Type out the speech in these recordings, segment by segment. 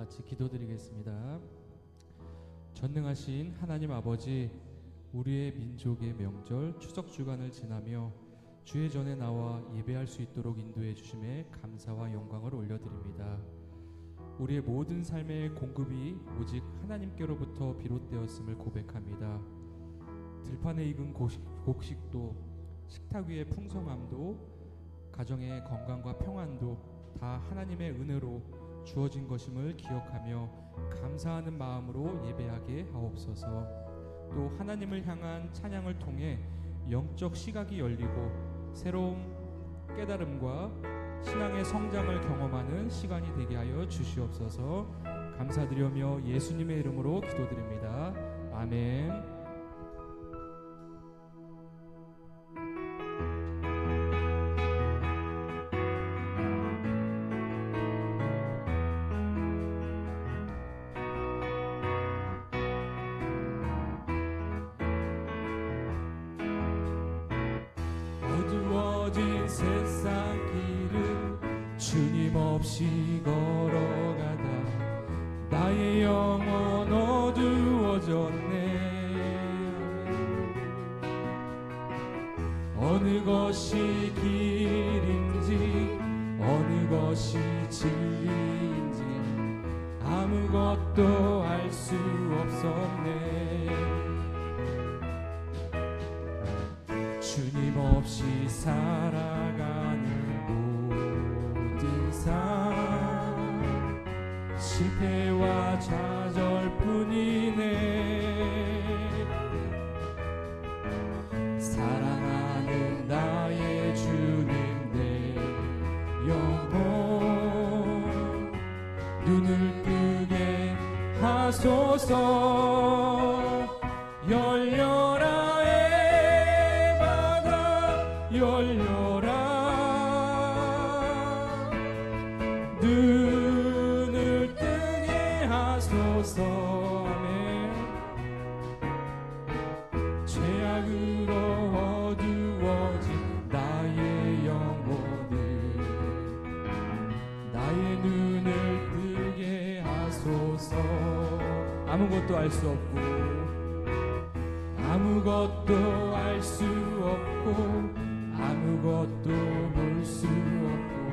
같이 기도드리겠습니다. 전능하신 하나님 아버지, 우리의 민족의 명절 추석 주간을 지나며 주의 전에 나와 예배할 수 있도록 인도해 주심에 감사와 영광을 올려드립니다. 우리의 모든 삶의 공급이 오직 하나님께로부터 비롯되었음을 고백합니다. 들판에 익은 곡식도, 식탁 위의 풍성함도, 가정의 건강과 평안도 다 하나님의 은혜로 주어진 것임을 기억하며 감사하는 마음으로 예배하게 하옵소서. 또 하나님을 향한 찬양을 통해 영적 시각이 열리고 새로운 깨달음과 신앙의 성장을 경험하는 시간이 되게 하여 주시옵소서. 감사드리며 예수님의 이름으로 기도드립니다. 아멘. 어두워진 세상 길을 주님 없이 걸어가다 나의 영혼 어두워졌네. 어느 것이 길인지 어느 것이 진리인지 아무것도 알 수 없었네. 주님 없이 살아가는 모든 삶 실패와 좌절뿐이네. 사랑하는 나의 주님 내 영혼 눈을 뜨게 하소서. 열려라 열려라 눈을 뜨게 하소서. 아멘. 죄악으로 어두워진 나의 영혼을 나의 눈을 뜨게 하소서. 아무것도 알 수 없고 아무것도 알 수 없고 아무것도 볼 수 없고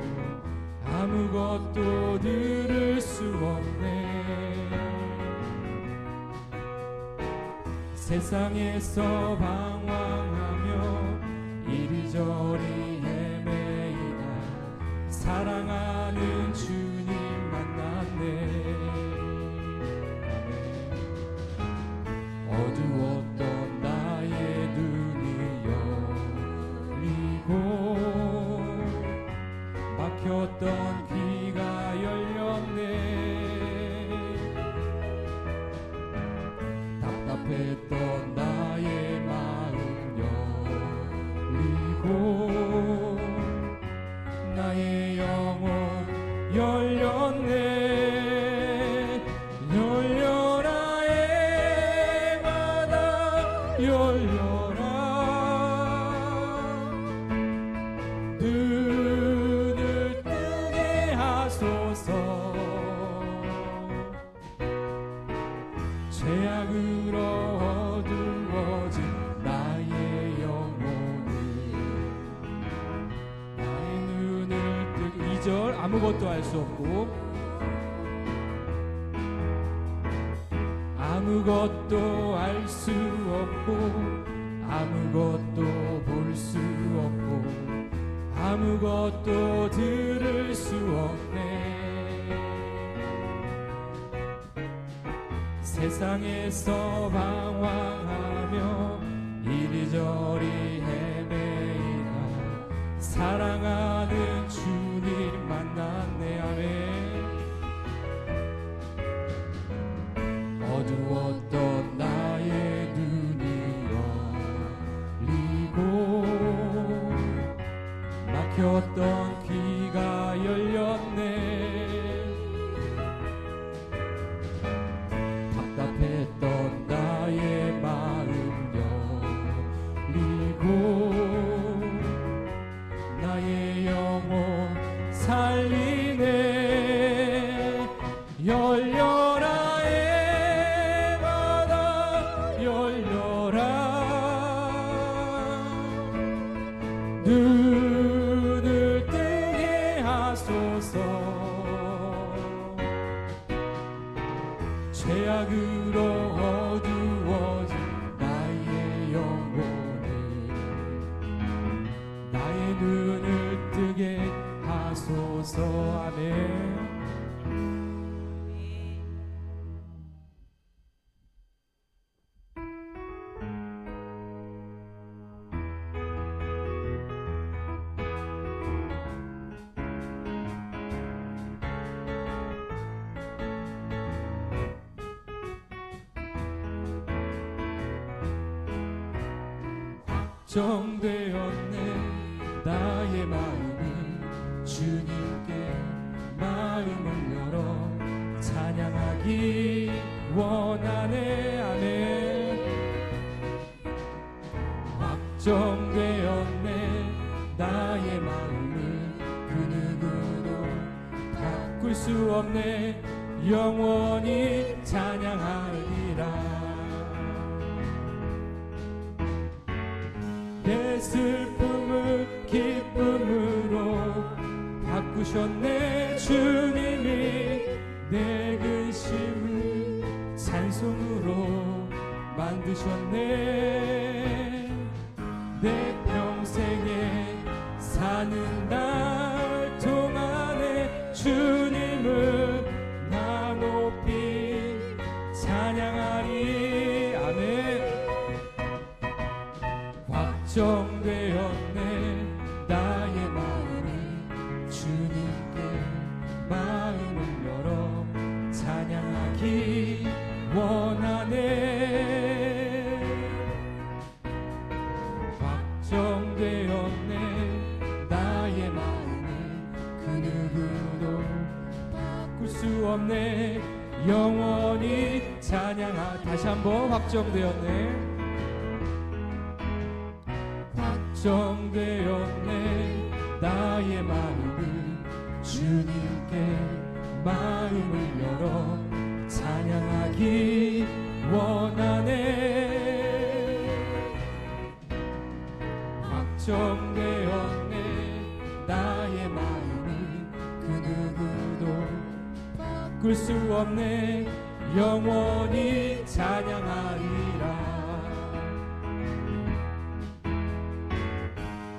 아무것도 들을 수 없네. 세상에서 방황하며 이리저리 헤매이다 사랑하는 주님 만났네. 어두웠던 나의 눈이 열리고 막혔던 귀가 열렸네. 답답했던 나의 마음 열리고 나의 영혼 열렸네. 열려라 눈을 뜨게 하소서. 죄악으로 어두워진 나의 영혼을 나의 눈을 뜨게. 2절 아무것도 알 수 없고 아무것도 알 수 없고 아무것도 볼 수 없고 아무것도 들을 수 없네. 세상에서 방황하며 이리저리 헤매이다 사랑하는 주님 만났네. 아멘. 어두웠던 나의 눈이 열리고 막혔던 귀가 열렸네. 답답했던 나의 마음 열리고 나의 영혼 살리네. 죄악으로 어두워진 나의 영혼을 나의 눈을 뜨게 하소서. 아멘. 정되었네 나의 마음이 주님께 마음을 열어 찬양하기 원하네. 아멘. 확정되었네 나의 마음을 그 누구도 바꿀 수 없네. 영원히 찬양하리라. 내 슬픔을 기쁨으로 바꾸셨네. 주님이 내 근심을 찬송으로 만드셨네. 내 평생에 사는 날 동안에 주님을 나 높이 찬양하리. 아멘. 확정되었네 나의 마음이 주님께 마음을 열어 찬양하기 원하네. 확정되었네 나의 마음이 그 누구도 바꿀 수 없네. 영원히 찬양하. 다시 한번 확정되었네. 확정되었네 나의 마음을 주님께 마음을 열어 찬양하기 원하네. 확정되었네 나의 마음이 그 누구도 바꿀 수 없네. 영원히 찬양하리라.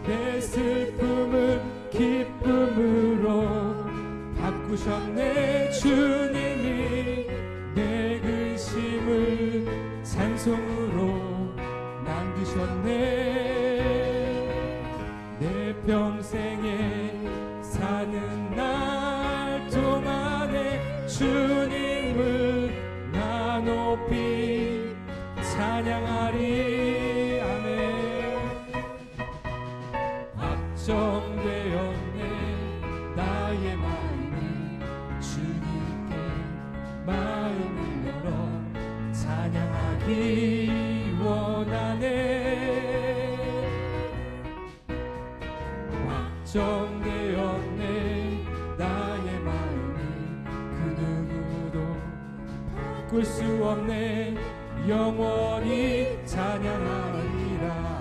내 슬픔을 기쁨으로 바꾸셨네. 주님이 내 근심을 찬송으로 만드셨네. 내 평생에 사는 날 동안에 주님을 나 높이 찬양하리. 아멘. 확정되었네 나의 마음이 주님께 마음을 열어 찬양하기 원하네. 확정되었네 나의 마음이 그 누구도 바꿀 수 없네. 영원히 찬양하리라.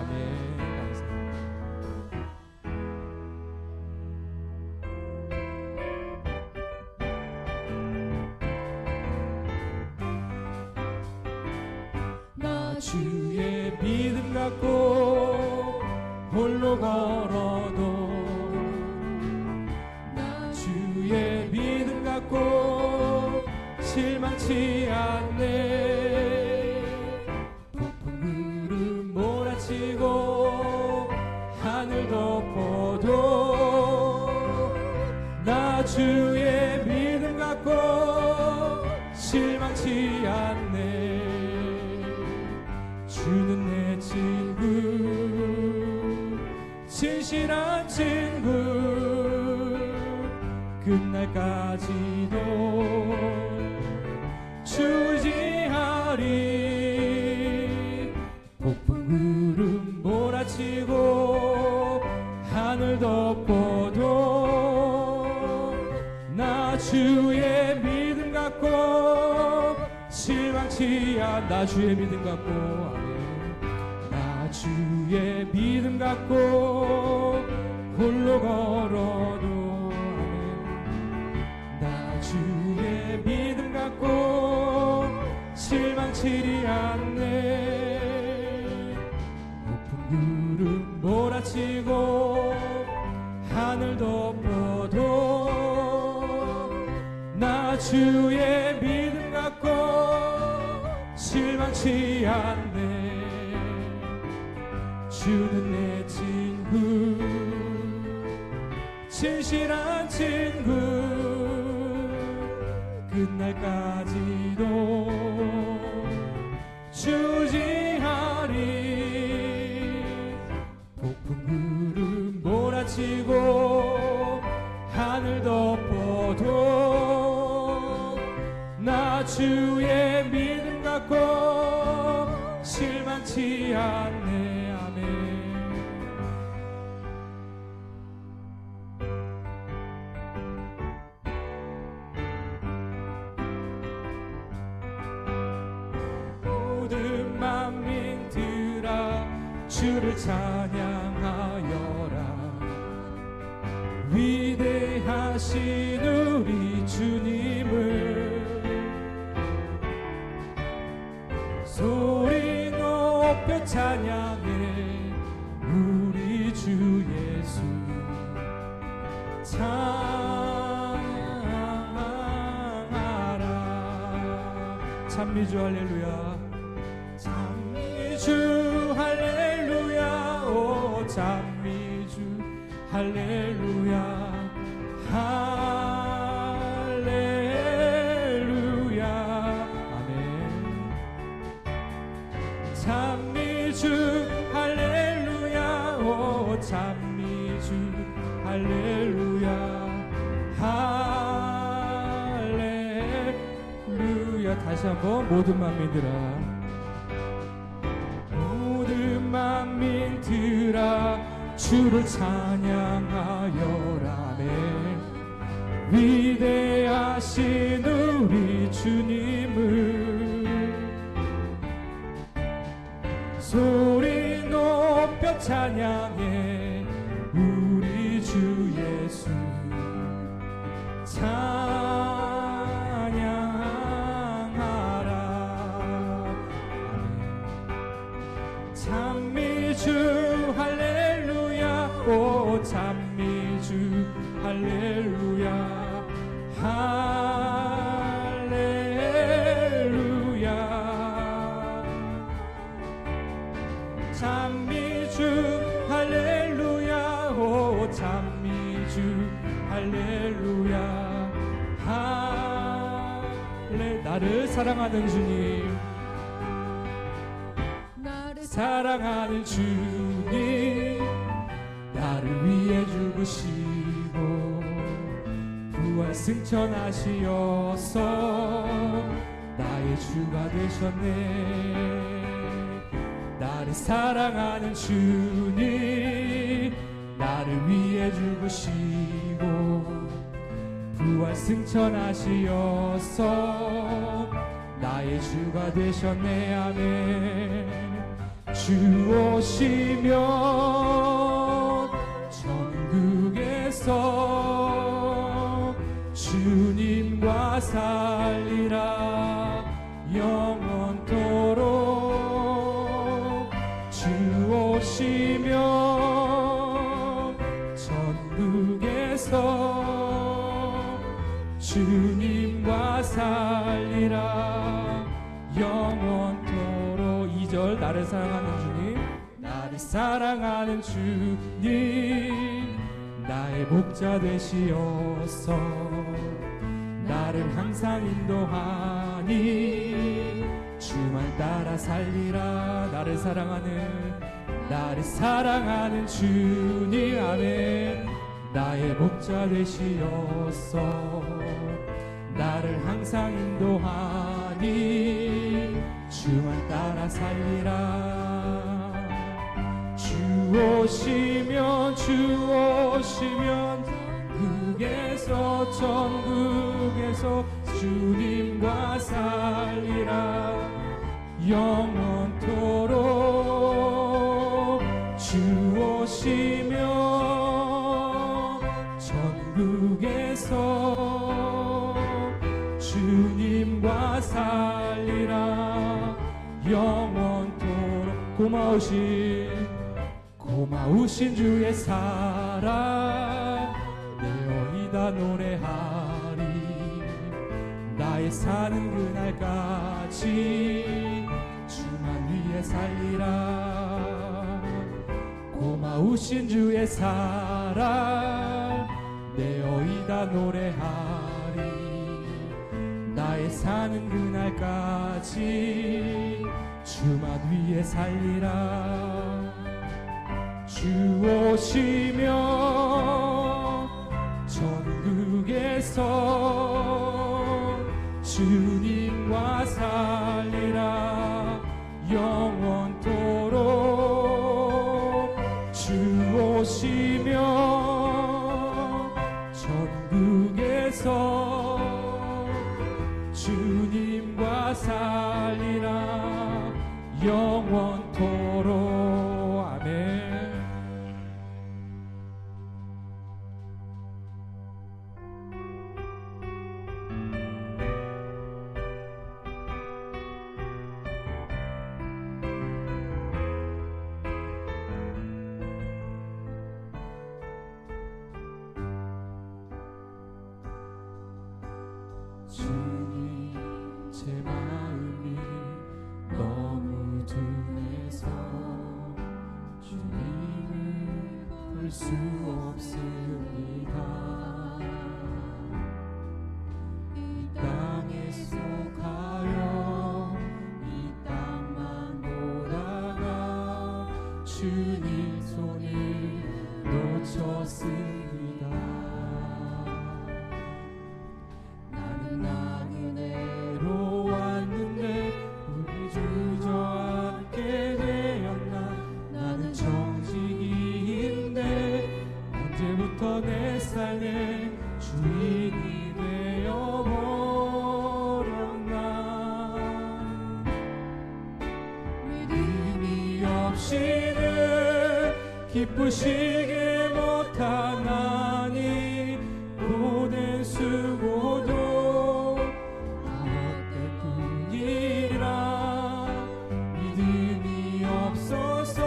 주의 믿음 갖고 홀로 걸어도 나 주의 믿음 갖고 실망치 않네. 폭풍 구름 몰아치고 하늘 덮어도 나 주의 믿음 갖고 실망치 않네. 주는 내 친구, 진실한 친구, 끝날까지도 주지하리. 폭풍 구름 몰아치고 하늘 덮어도 나 주의 믿음 갖고 실망치 않. 나 주의 믿음 갖고 나 주의 믿음 갖고 홀로 걸어도 나 주의 믿음 갖고 실망치리 않네. 높은 구름 몰아치고 하늘 덮어도 나 주의 믿음 갖고 실망치 않네. 주는 내 친구, 진실한 친구, 끝날까지도 주지하리. 폭풍 구름 몰아치고 하늘 덮어도 나 주의 믿음 갖고 실망치 않네. 아멘. 모든 만민들아 주를 찬양하여라. 위대하신 우리 주님을 소리 높여 찬양해. 우리 주 예수 찬양하라. 찬미주 할렐루야. 찬미주 할렐루야. 오 찬미주 할렐루야. 할렐루야. 아멘. 찬미주 할렐루야. 오 찬미주 할렐루야. 할렐루야. 다시 한번 모든 만민들아, 모든 만민들아 주를 찬양하여라. 아멘. 위대하신 우리 주님을 소리 높여 찬양해. 우리 주 예수 찬양하라. 찬미주 할렐루야. 오 찬미주 할렐루야. 할렐루야. 찬미주 할렐루야. 오 찬미주 할렐루야. 나를 사랑하는 주님, 나를 사랑하는 주님, 나를 위해 죽으시고 부활 승천하시어서 나의 주가 되셨네. 나를 사랑하는 주님, 나를 위해 죽으시고 부활 승천하시어서 나의 주가 되셨네. 아멘. 주 오시면 천국에서 주님과 살리라 영원토록. 주 오시면 천국에서 주님과 살리라 영원토록. 2절 나를 사랑하는 주님, 나를 사랑하는 주님, 나의 목자 되시어서 나를 항상 인도하니 주만 따라 살리라. 나를 사랑하는 주님. 아멘. 나의 목자 되시어서 나를 항상 인도하니 주만 따라 살리라. 주 오시면 천국에서 주님과 살리라 영원토록. 주 오시면 천국에서 주님과 살리라 영원토록 고마우신 주의 사랑 내어이다 노래하리. 나의 사는 그날까지 주만 위해 살리라. 고마우신 주의 사랑 내어이다 노래하리. 나의 사는 그날까지 주만 위해 살리라. 주 오시며 천국에서 주님과 살리라. 영원토록 주 오시며 천국에서 주님과 살리라. 영원토록. 아멘. 주님 제 마음이 너무 둔해서 주님을 볼 수 없습니다. 이 땅에 속하여 이 땅만 보다가 주님 손을 놓쳤습니다. 나그네로 왔는데 우리 주저앉게 되었나. 나는 정직인데 언제부터 내 삶의 주인이 되어버렸나. 믿음이 없이는 기쁘시게 못하나니 모든 수고도 헛될 뿐이라. 믿음이 없어서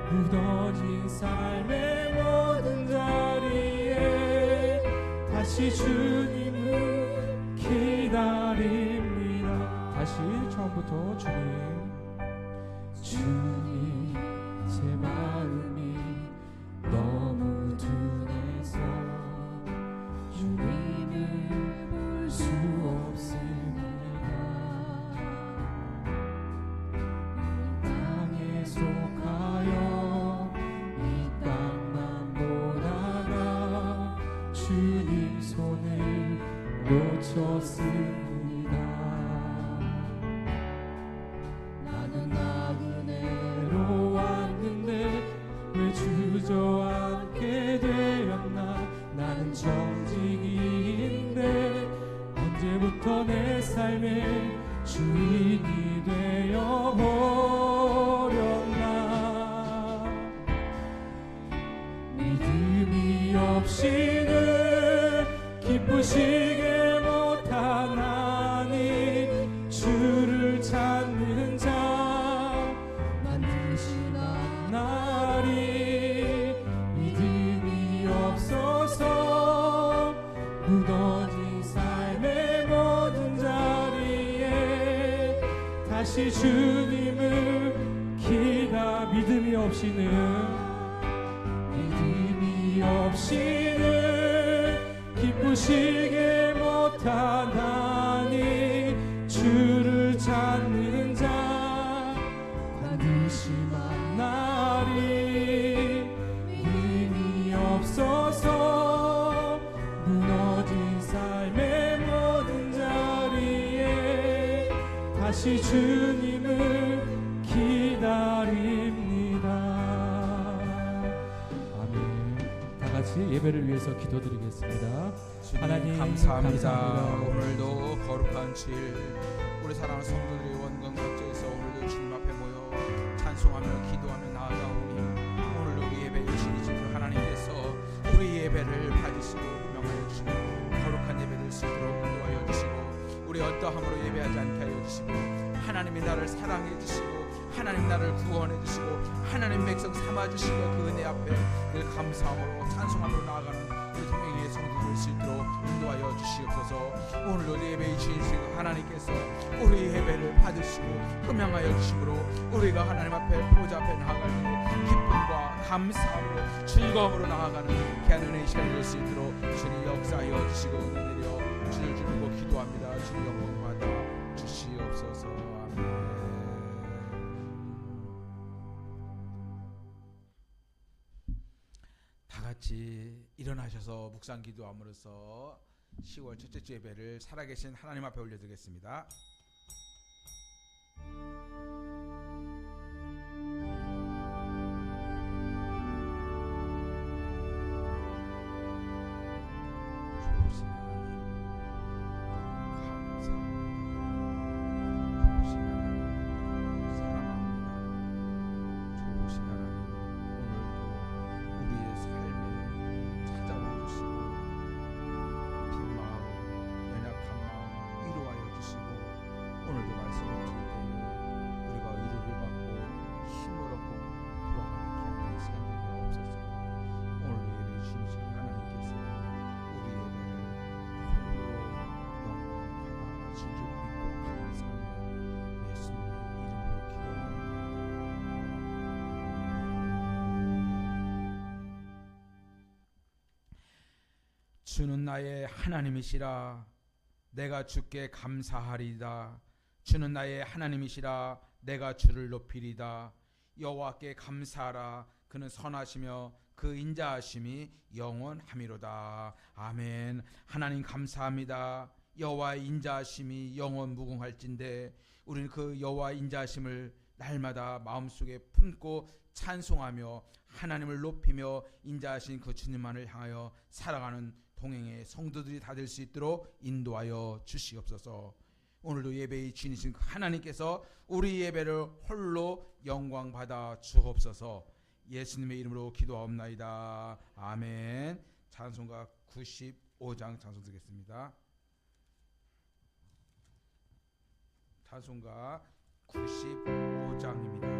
무너진 삶의 모든 자리에 다시 주님을 기다립니다. 다시 처음부터 주님 제 마음이 너무 둔해서 주님을 볼 수 없습니다. 이 땅에 속하여 이 땅만 보다가 주님 손을 놓쳤습니다. 나는 나그네로 왔는데 왜 주저앉게 되었나. 나는 정직인데 언제부터 내 삶의 주인이 되어버렸나. 믿음이 없이는 기쁘시게 못하나니 주를 찾는 자 반드시 만나리. 믿음이 없어서 무너진 삶의 모든 자리에 다시 주님을 믿음이 없이는 기쁘시게 못하나니 주를 찾는 자 반드시 만나리. 믿음이 없어서 무너진 삶의 모든 자리에 다시 주님을 기다립니다. 아멘. 다 같이 예배를 위해서 기도드리겠습니다. 하나님 감사합니다. 오늘도 거룩한 주일 우리 사랑하는 성도들이 원광 각지에서 오늘도 주님 앞에 모여 찬송하며 기도하며 나아가오니 오늘도 우리 예배 주신 주 하나님께서 우리 예배를 받으시고 명하여 주시고 거룩한 예배 될 수 있도록 인도하여 주시고 우리 어떠함으로 예배하지 않게 하여 주시고 하나님이 나를 사랑해 주시고 하나님 나를 구원해 주시고 하나님 백성 삼아 주시고 그 은혜 앞에 늘 감사함으로 찬송함으로 나아가는 우리 동행의 성도들 될 수 있도록 인도하여 주시옵소서. 오늘도 예배의 주인이신 하나님께서 우리 예배를 받으시고 흠양하여 주심으로 우리가 하나님 앞에 보좌 앞에 나아갈 때 기쁨과 감사함으로 즐거움으로 나아가는 귀한 은혜의 시간이 될 수 있도록 주님 역사하여 주시고 은혜 내려 주를 주르고 기도합니다. 주님 영광 받아 주시옵소서. 아멘. 다 같이 일어나셔서 묵상 기도함으로써 10월 첫째 주 예배를 살아계신 하나님 앞에 올려드리겠습니다. 좋으신 하나님 감사합니다. 좋으신 하나님 사랑합니다. 좋으신 하나님 오늘도 우리의 삶에 찾아와 주시고 빈 마음, 연약한 마음 위로하여 주시고 오늘도 말씀을 들을 때 우리가 위로를 받고 힘을 얻고 돌아가는 귀한 시간 되게 없어서 오늘도 예배 주신 하나님께서 우리 예배를 홀로 영광 받아 주실 줄 믿고 감사하며 예수님의 이름으로 기도합니다. 주는 나의 하나님이시라 내가 주께 감사하리이다. 주는 나의 하나님이시라 내가 주를 높이리이다. 여호와께 감사하라 그는 선하시며 그 인자하심이 영원함이로다. 아멘. 하나님 감사합니다. 여호와의 인자하심이 영원 무궁할진대 우리는 그 여호와의 인자하심을 날마다 마음속에 품고 찬송하며 하나님을 높이며 인자하신 그 주님만을 향하여 살아가는 동행의 성도들이 다 될 수 있도록 인도하여 주시옵소서. 오늘도 예배의 주인이신 하나님께서 우리 예배를 홀로 영광 받아 주옵소서. 예수님의 이름으로 기도하옵나이다. 아멘. 찬송가 95장 찬송 드리겠습니다. 찬송가 95장입니다.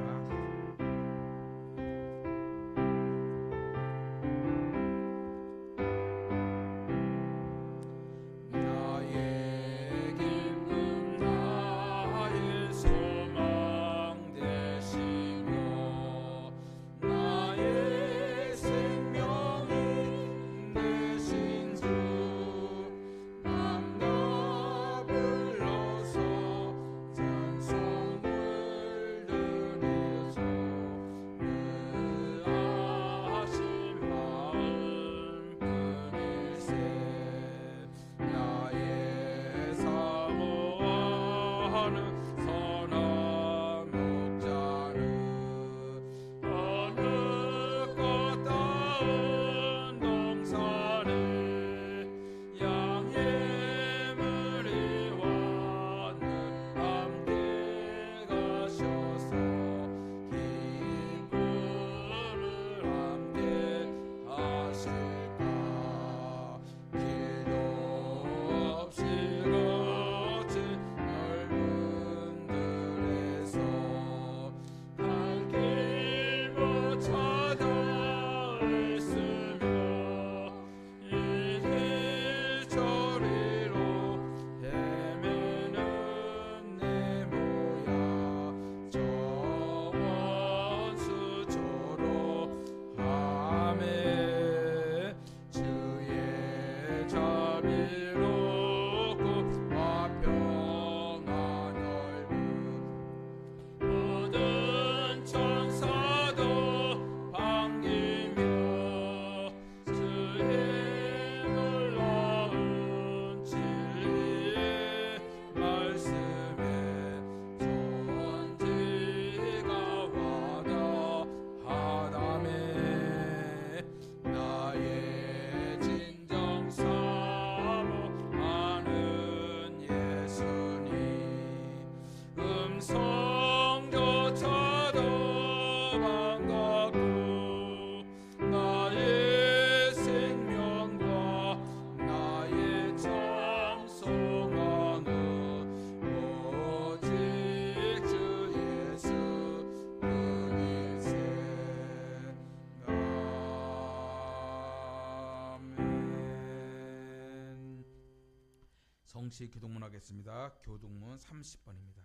동시 교동문 하겠습니다. 교동문 30번입니다.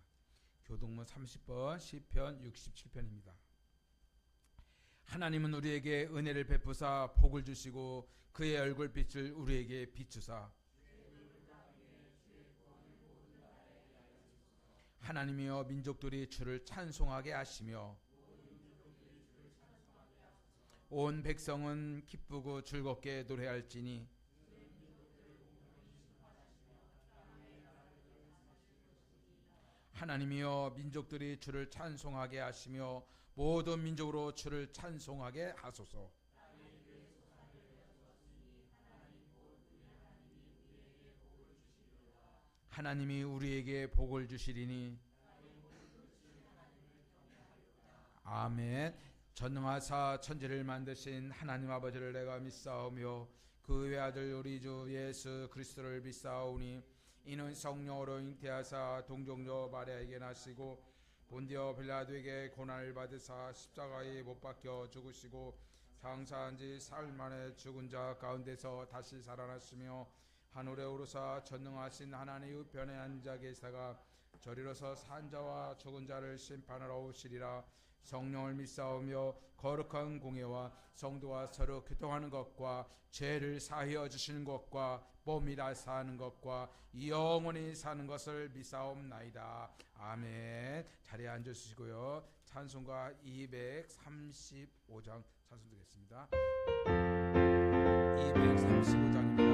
교동문 30번 시편 67편입니다. 하나님은 우리에게 은혜를 베푸사 복을 주시고 그의 얼굴빛을 우리에게 비추사 하나님이여 민족들이 주를 찬송하게 하시며 온 백성은 기쁘고 즐겁게 노래할지니 하나님이여 민족들이 주를 찬송하게 하시며 모든 민족으로 주를 찬송하게 하소서. 하나님이 우리에게 복을 주시리니 아멘. 전능하사 천지를 만드신 하나님 아버지를 내가 믿사오며 그 외아들 우리 주 예수 그리스도를 믿사오니 이는 성령으로 잉태하사 동정녀 마리아에게 나시고 본디오 빌라도에게 고난을 받으사 십자가에 못 박혀 죽으시고 장사한 지 사흘 만에 죽은 자 가운데서 다시 살아나시며 하늘에 오르사 전능하신 하나님 우편에 앉아 계시다가 저리로서 산 자와 죽은 자를 심판하러 오시리라. 성령을 믿사오며 거룩한 공예와 성도와 서로 교통하는 것과 죄를 사하여 주시는 것과 몸이라 사는 것과 영원히 사는 것을 믿사옵나이다. 아멘. 자리에 앉으시고요. 찬송가 235장 찬송 드리겠습니다. 235장입니다.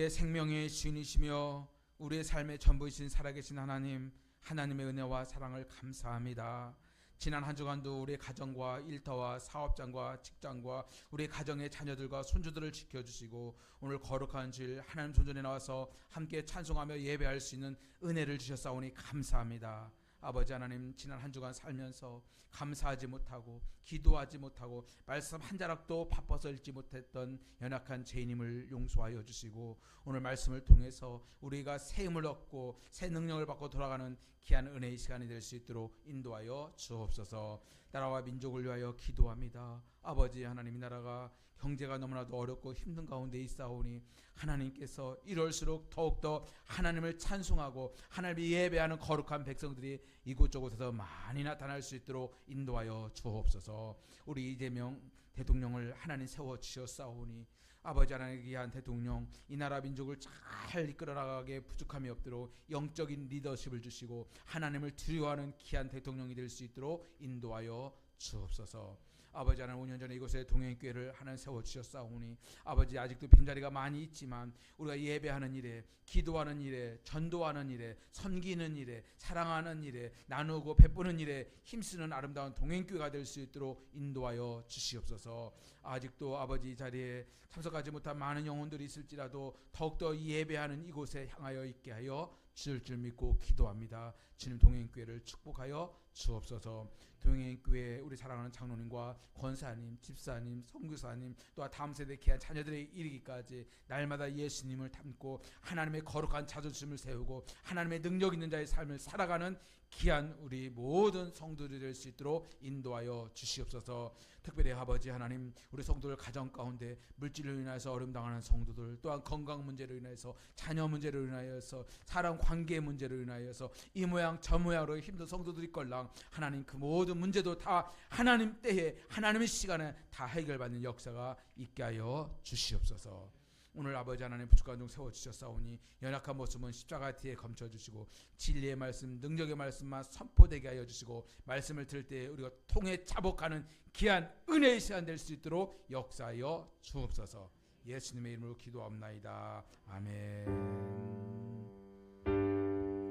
우리의 생명의 주인이시며 우리의 삶의 전부이신 살아계신 하나님, 하나님의 은혜와 사랑을 감사합니다. 지난 한 주간도 우리의 가정과 일터와 사업장과 직장과 우리의 가정의 자녀들과 손주들을 지켜주시고 오늘 거룩한 주일 하나님 손전에 나와서 함께 찬송하며 예배할 수 있는 은혜를 주셨사오니 감사합니다. 아버지 하나님, 지난 한 주간 살면서 감사하지 못하고 기도하지 못하고 말씀 한 자락도 바빠서 읽지 못했던 연약한 죄인임을 용서하여 주시고 오늘 말씀을 통해서 우리가 새 힘을 얻고 새 능력을 받고 돌아가는 귀한 은혜의 시간이 될 수 있도록 인도하여 주옵소서. 나라와 민족을 위하여 기도합니다. 아버지 하나님, 이 나라가 경제가 너무나도 어렵고 힘든 가운데 있사오니 하나님께서 이럴수록 더욱더 하나님을 찬송하고 하나님을 예배하는 거룩한 백성들이 이곳저곳에서 많이 나타날 수 있도록 인도하여 주옵소서. 우리 이재명 대통령을 하나님 세워 주셨사오니 아버지 하나님 귀한 대통령 이 나라 민족을 잘 이끌어 나가게 부족함이 없도록 영적인 리더십을 주시고 하나님을 두려워하는 귀한 대통령이 될 수 있도록 인도하여 주옵소서. 아버지 하나님 5년 전에 이곳에 동행교회를 하나님 세워주셨사오니 아버지 아직도 빈자리가 많이 있지만 우리가 예배하는 일에 기도하는 일에 전도하는 일에 섬기는 일에 사랑하는 일에 나누고 베푸는 일에 힘쓰는 아름다운 동행교회가 될 수 있도록 인도하여 주시옵소서. 아직도 아버지 자리에 참석하지 못한 많은 영혼들이 있을지라도 더욱더 예배하는 이곳에 향하여 있게 하여 주실 줄 믿고 기도합니다. 주님 동행교회를 축복하여 주옵소서. 동행교회 우리 사랑하는 장로님과 권사님, 집사님, 선교사님 또한 다음 세대 귀한 자녀들에 이르기까지 날마다 예수님을 닮고 하나님의 거룩한 자존심을 세우고 하나님의 능력 있는 자의 삶을 살아가는 귀한 우리 모든 성도들이 될 수 있도록 인도하여 주시옵소서. 특별히 아버지 하나님 우리 성도들 가정 가운데 물질로 인해서 어려움 당하는 성도들 또한 건강 문제로 인해서 자녀 문제로 인하여서 사람 관계 문제로 인하여서 이 모양 저 모양으로 힘든 성도들이 있걸랑 하나님 그 모든 문제도 다 하나님 때에 하나님의 시간에 다 해결받는 역사가 있게 하여 주시옵소서. 오늘 아버지 하나님 부축한 종 세워주셨사오니 연약한 모습은 십자가 뒤에 감춰주시고 진리의 말씀 능력의 말씀만 선포되게 하여 주시고 말씀을 들을 때 우리가 통해 자복하는 귀한 은혜의 시간 될 수 있도록 역사하여 주옵소서. 예수님의 이름으로 기도합나이다. 아멘.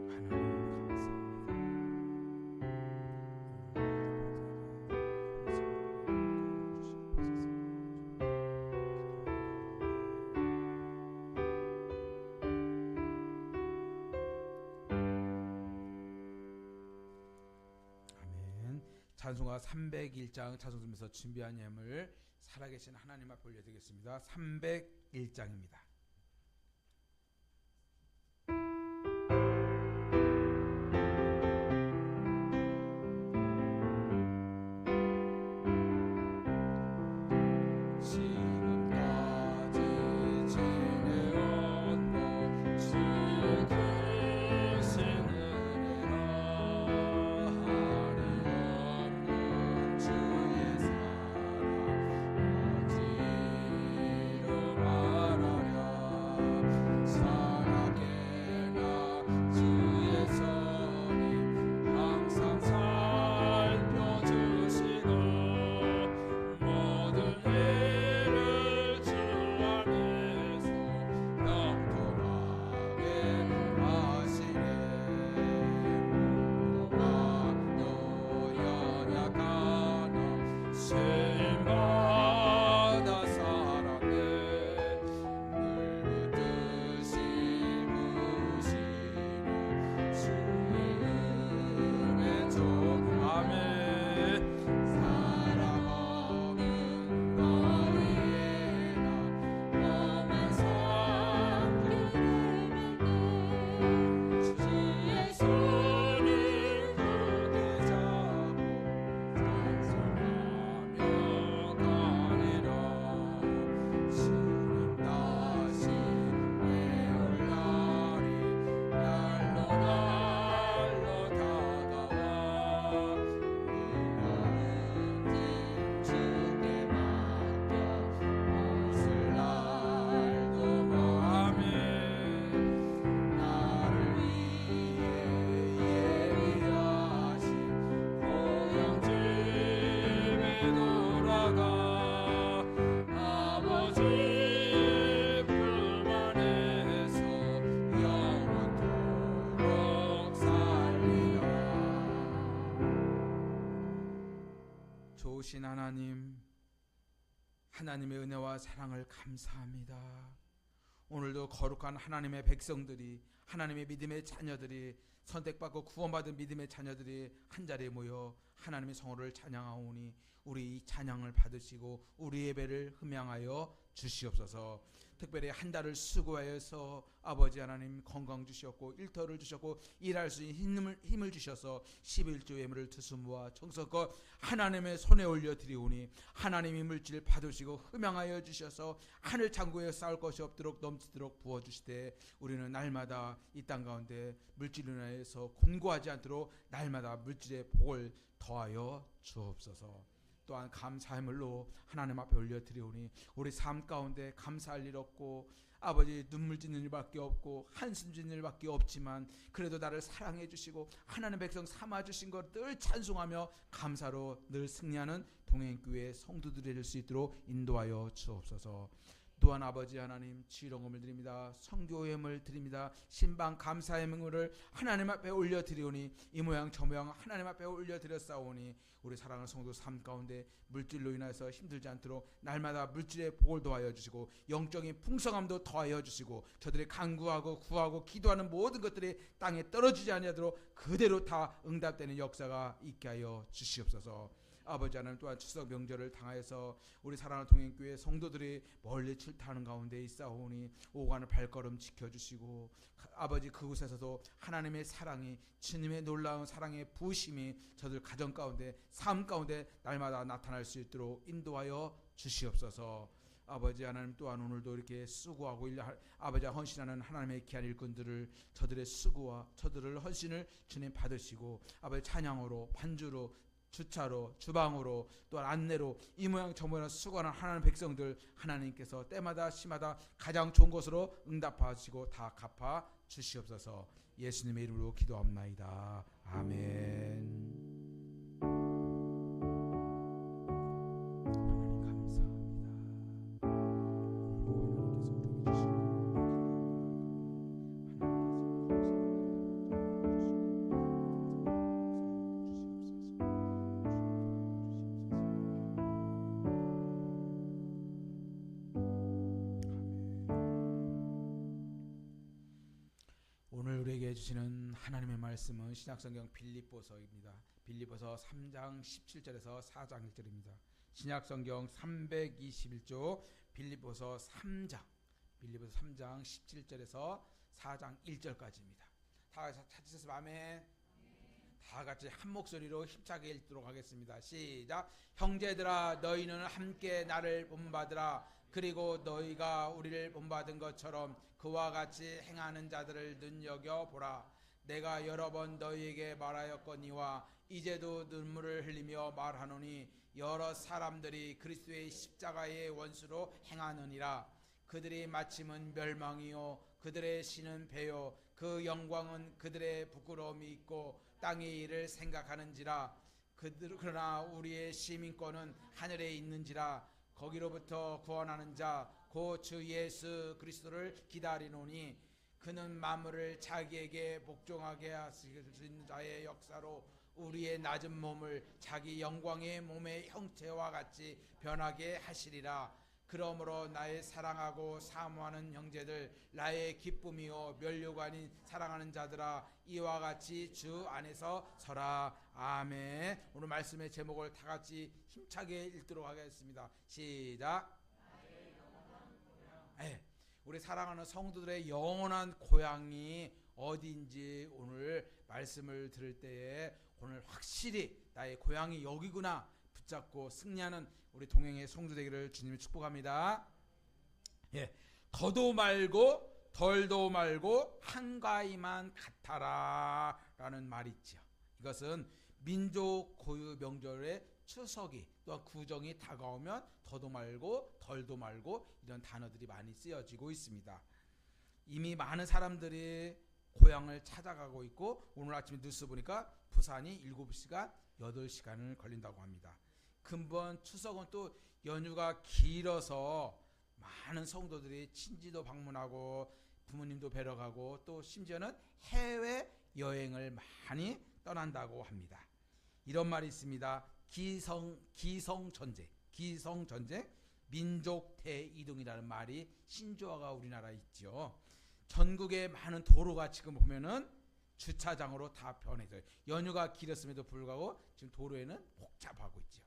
하나님 찬송가 301장 찬송팀에서 준비한 예물 살아계신 하나님 앞에 올려드리겠습니다. 301장입니다. 좋으신 하나님, 하나님의 은혜와 사랑을 감사합니다. 오늘도 거룩한 하나님의 백성들이, 하나님의 믿음의 자녀들이, 선택받고 구원받은 믿음의 자녀들이 한자리에 모여 하나님의 성호를 찬양하오니 우리 이 찬양을 받으시고 우리 예배를 흠양하여 주시옵소서. 특별히 한 달을 수고하여서 아버지 하나님 건강 주셨고 일터를 주셨고 일할 수 있는 힘을 주셔서 11조 예물을 두수모아 정성껏 하나님의 손에 올려드리오니 하나님의 물질 받으시고 흠양하여 주셔서 하늘 창고에 쌓을 것이 없도록 넘치도록 부어주시되 우리는 날마다 이 땅 가운데 물질로 인하여서 곤고하지 않도록 날마다 물질의 복을 더하여 주옵소서. 또한 감사함을로 하나님 앞에 올려드리오니 우리 삶 가운데 감사할 일 없고 아버지 눈물 짓는 일밖에 없고 한숨 짓는 일밖에 없지만 그래도 나를 사랑해 주시고 하나님 백성 삼아 주신 것 늘 찬송하며 감사로 늘 승리하는 동행교회 성도들이 될 수 있도록 인도하여 주옵소서. 또한 아버지 하나님 지령음을 드립니다. 성교예물 드립니다. 신방 감사의 명을 하나님 앞에 올려드리오니 이 모양 저 모양 하나님 앞에 올려드렸사오니 우리 사랑하는 성도 삶 가운데 물질로 인해서 힘들지 않도록 날마다 물질의 복을 더하여 주시고 영적인 풍성함도 더하여 주시고 저들이 간구하고 구하고 기도하는 모든 것들이 땅에 떨어지지 아니하도록 그대로 다 응답되는 역사가 있게 하여 주시옵소서. 아버지 하나님 또한 추석 명절을 당하여서 우리 사랑하는 동행교회 성도들이 멀리 출타하는 가운데 있사오니 오가는 발걸음 지켜주시고 아버지 그곳에서도 하나님의 사랑이 주님의 놀라운 사랑의 부으심이 저들 가정 가운데 삶 가운데 날마다 나타날 수 있도록 인도하여 주시옵소서. 아버지 하나님 또한 오늘도 이렇게 수고하고 아버지 헌신하는 하나님의 귀한 일꾼들을 저들의 수고와 저들의 헌신을 주님 받으시고 아버지 찬양으로 반주로 주차로 주방으로 또한 안내로 이 모양 저 모양 수고하는 하나님 백성들 하나님께서 때마다 시마다 가장 좋은 것으로 응답하시고 다 갚아 주시옵소서. 예수님의 이름으로 기도합나이다. 아멘. 오늘 우리에게 주시는 하나님의 말씀은 신약성경 빌립보서입니다. 빌립보서 3장 17절에서 4장 1절입니다. 신약성경 321조 빌립보서 3장 17절에서 4장 1절까지입니다. 다 같이 찾으셨으면 아멘. 다 같이 한 목소리로 힘차게 읽도록 하겠습니다. 시작. 형제들아 너희는 함께 나를 본받으라. 그리고 너희가 우리를 본받은 것처럼 그와 같이 행하는 자들을 눈여겨보라. 내가 여러 번 너희에게 말하였거니와 이제도 눈물을 흘리며 말하노니 여러 사람들이 그리스도의 십자가의 원수로 행하느니라. 그들이 마침은 멸망이요 그들의 신은 배요 그 영광은 그들의 부끄러움이 있고 땅의 일을 생각하는지라. 그러나 우리의 시민권은 하늘에 있는지라. 거기로부터 구원하는 자 곧 주 예수 그리스도를 기다리노니 그는 만물을 자기에게 복종하게 하실 수 있는 자의 역사로 우리의 낮은 몸을 자기 영광의 몸의 형체와 같이 변하게 하시리라. 그러므로 나의 사랑하고 사모하는 형제들 나의 기쁨이요 면류가 아닌 사랑하는 자들아 이와 같이 주 안에서 서라. 아멘. 오늘 말씀의 제목을 다 같이 힘차게 읽도록 하겠습니다. 시작. 우리 사랑하는 성도들의 영원한 고향이 어디인지 오늘 말씀을 들을 때에 오늘 확실히 나의 고향이 여기구나 붙잡고 승리하는 우리 동행의 성도 되기를 주님이 축복합니다. 더도 말고 덜도 말고 한가위만 같아라 라는 말이 있죠. 이것은 민족 고유 명절의 추석이 또한 구정이 다가오면 더도 말고 덜도 말고 이런 단어들이 많이 쓰여지고 있습니다. 이미 많은 사람들이 고향을 찾아가고 있고 오늘 아침에 뉴스 보니까 부산이 7시간 8시간을 걸린다고 합니다. 근본 추석은 또 연휴가 길어서 많은 성도들이 친지도 방문하고 부모님도 뵈러 가고 또 심지어는 해외 여행을 많이 떠난다고 합니다. 이런 말이 있습니다. 기성전쟁, 민족 대이동이라는 말이 신조어가 우리나라에 있죠. 전국의 많은 도로가 지금 보면은 주차장으로 다 변해서 연휴가 길었음에도 불구하고 지금 도로에는 복잡하고 있죠.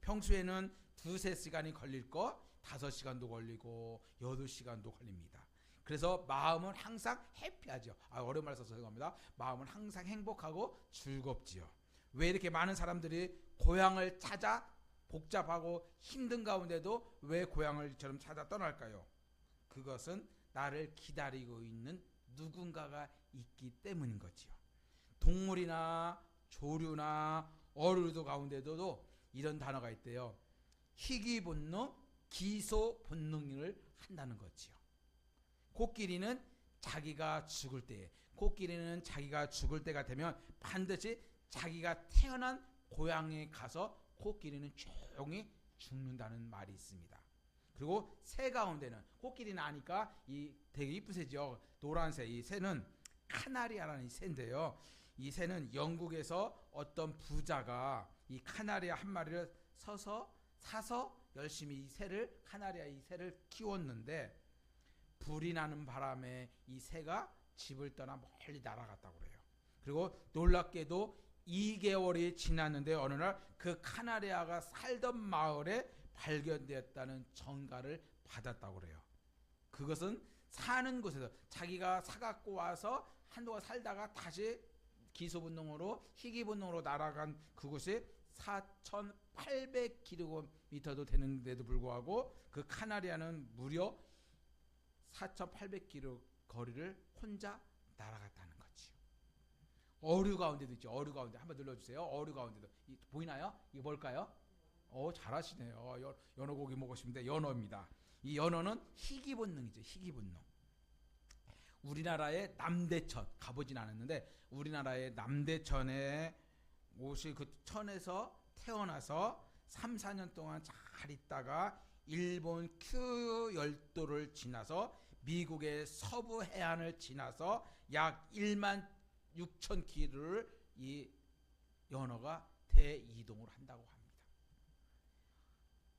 평소에는 2-3시간이 걸릴 거 5시간도 걸리고 8시간도 걸립니다. 그래서 마음은 항상 해피하죠. 어려운 말 써서 죄송합니다. 마음은 항상 행복하고 즐겁지요. 왜 이렇게 많은 사람들이 고향을 찾아 복잡하고 힘든 가운데도 왜 고향을처럼 찾아 떠날까요? 그것은 나를 기다리고 있는 누군가가 있기 때문인 거지요. 동물이나 조류나 어류도 가운데도 이런 단어가 있대요. 희귀 본능, 기소 본능을 한다는 거지요. 코끼리는 자기가 죽을 때가 되면 반드시 자기가 태어난 고향에 가서 코끼리는 조용히 죽는다는 말이 있습니다. 그리고 새 가운데는 코끼리는 아니까 이 되게 이쁜 새죠. 노란색. 이 새는 카나리아라는 이 새인데요. 이 새는 영국에서 어떤 부자가 이 카나리아 한 마리를 사서 열심히 카나리아 이 새를 키웠는데 불이 나는 바람에 이 새가 집을 떠나 멀리 날아갔다고 그래요. 그리고 놀랍게도 2개월이 지났는데 어느 날 그 카나리아가 살던 마을에 발견되었다는 전가를 받았다고 그래요. 그것은 사는 곳에서 자기가 사갖고 와서 한동안 살다가 다시 기소본능으로 희귀본능으로 날아간 그곳이 4,800km도 되는데도 불구하고 그 카나리아는 무려 4,800km 거리를 혼자 날아갔다는 거지요. 어류 가운데도 있죠. 어류 가운데 한번 눌러주세요. 어류 가운데도 보이나요? 이게 뭘까요? 잘하시네요. 연어고기 먹으시면 연어입니다. 이 연어는 희귀본능이죠. 희귀본능. 우리나라의 남대천 가보진 않았는데 우리나라의 남대천에 옷이 그 천에서 태어나서 3, 4년 동안 잘 있다가 일본 큐 열도를 지나서 미국의 서부 해안을 지나서 약 1만 6천 km를 이 연어가 대이동을 한다고 합니다.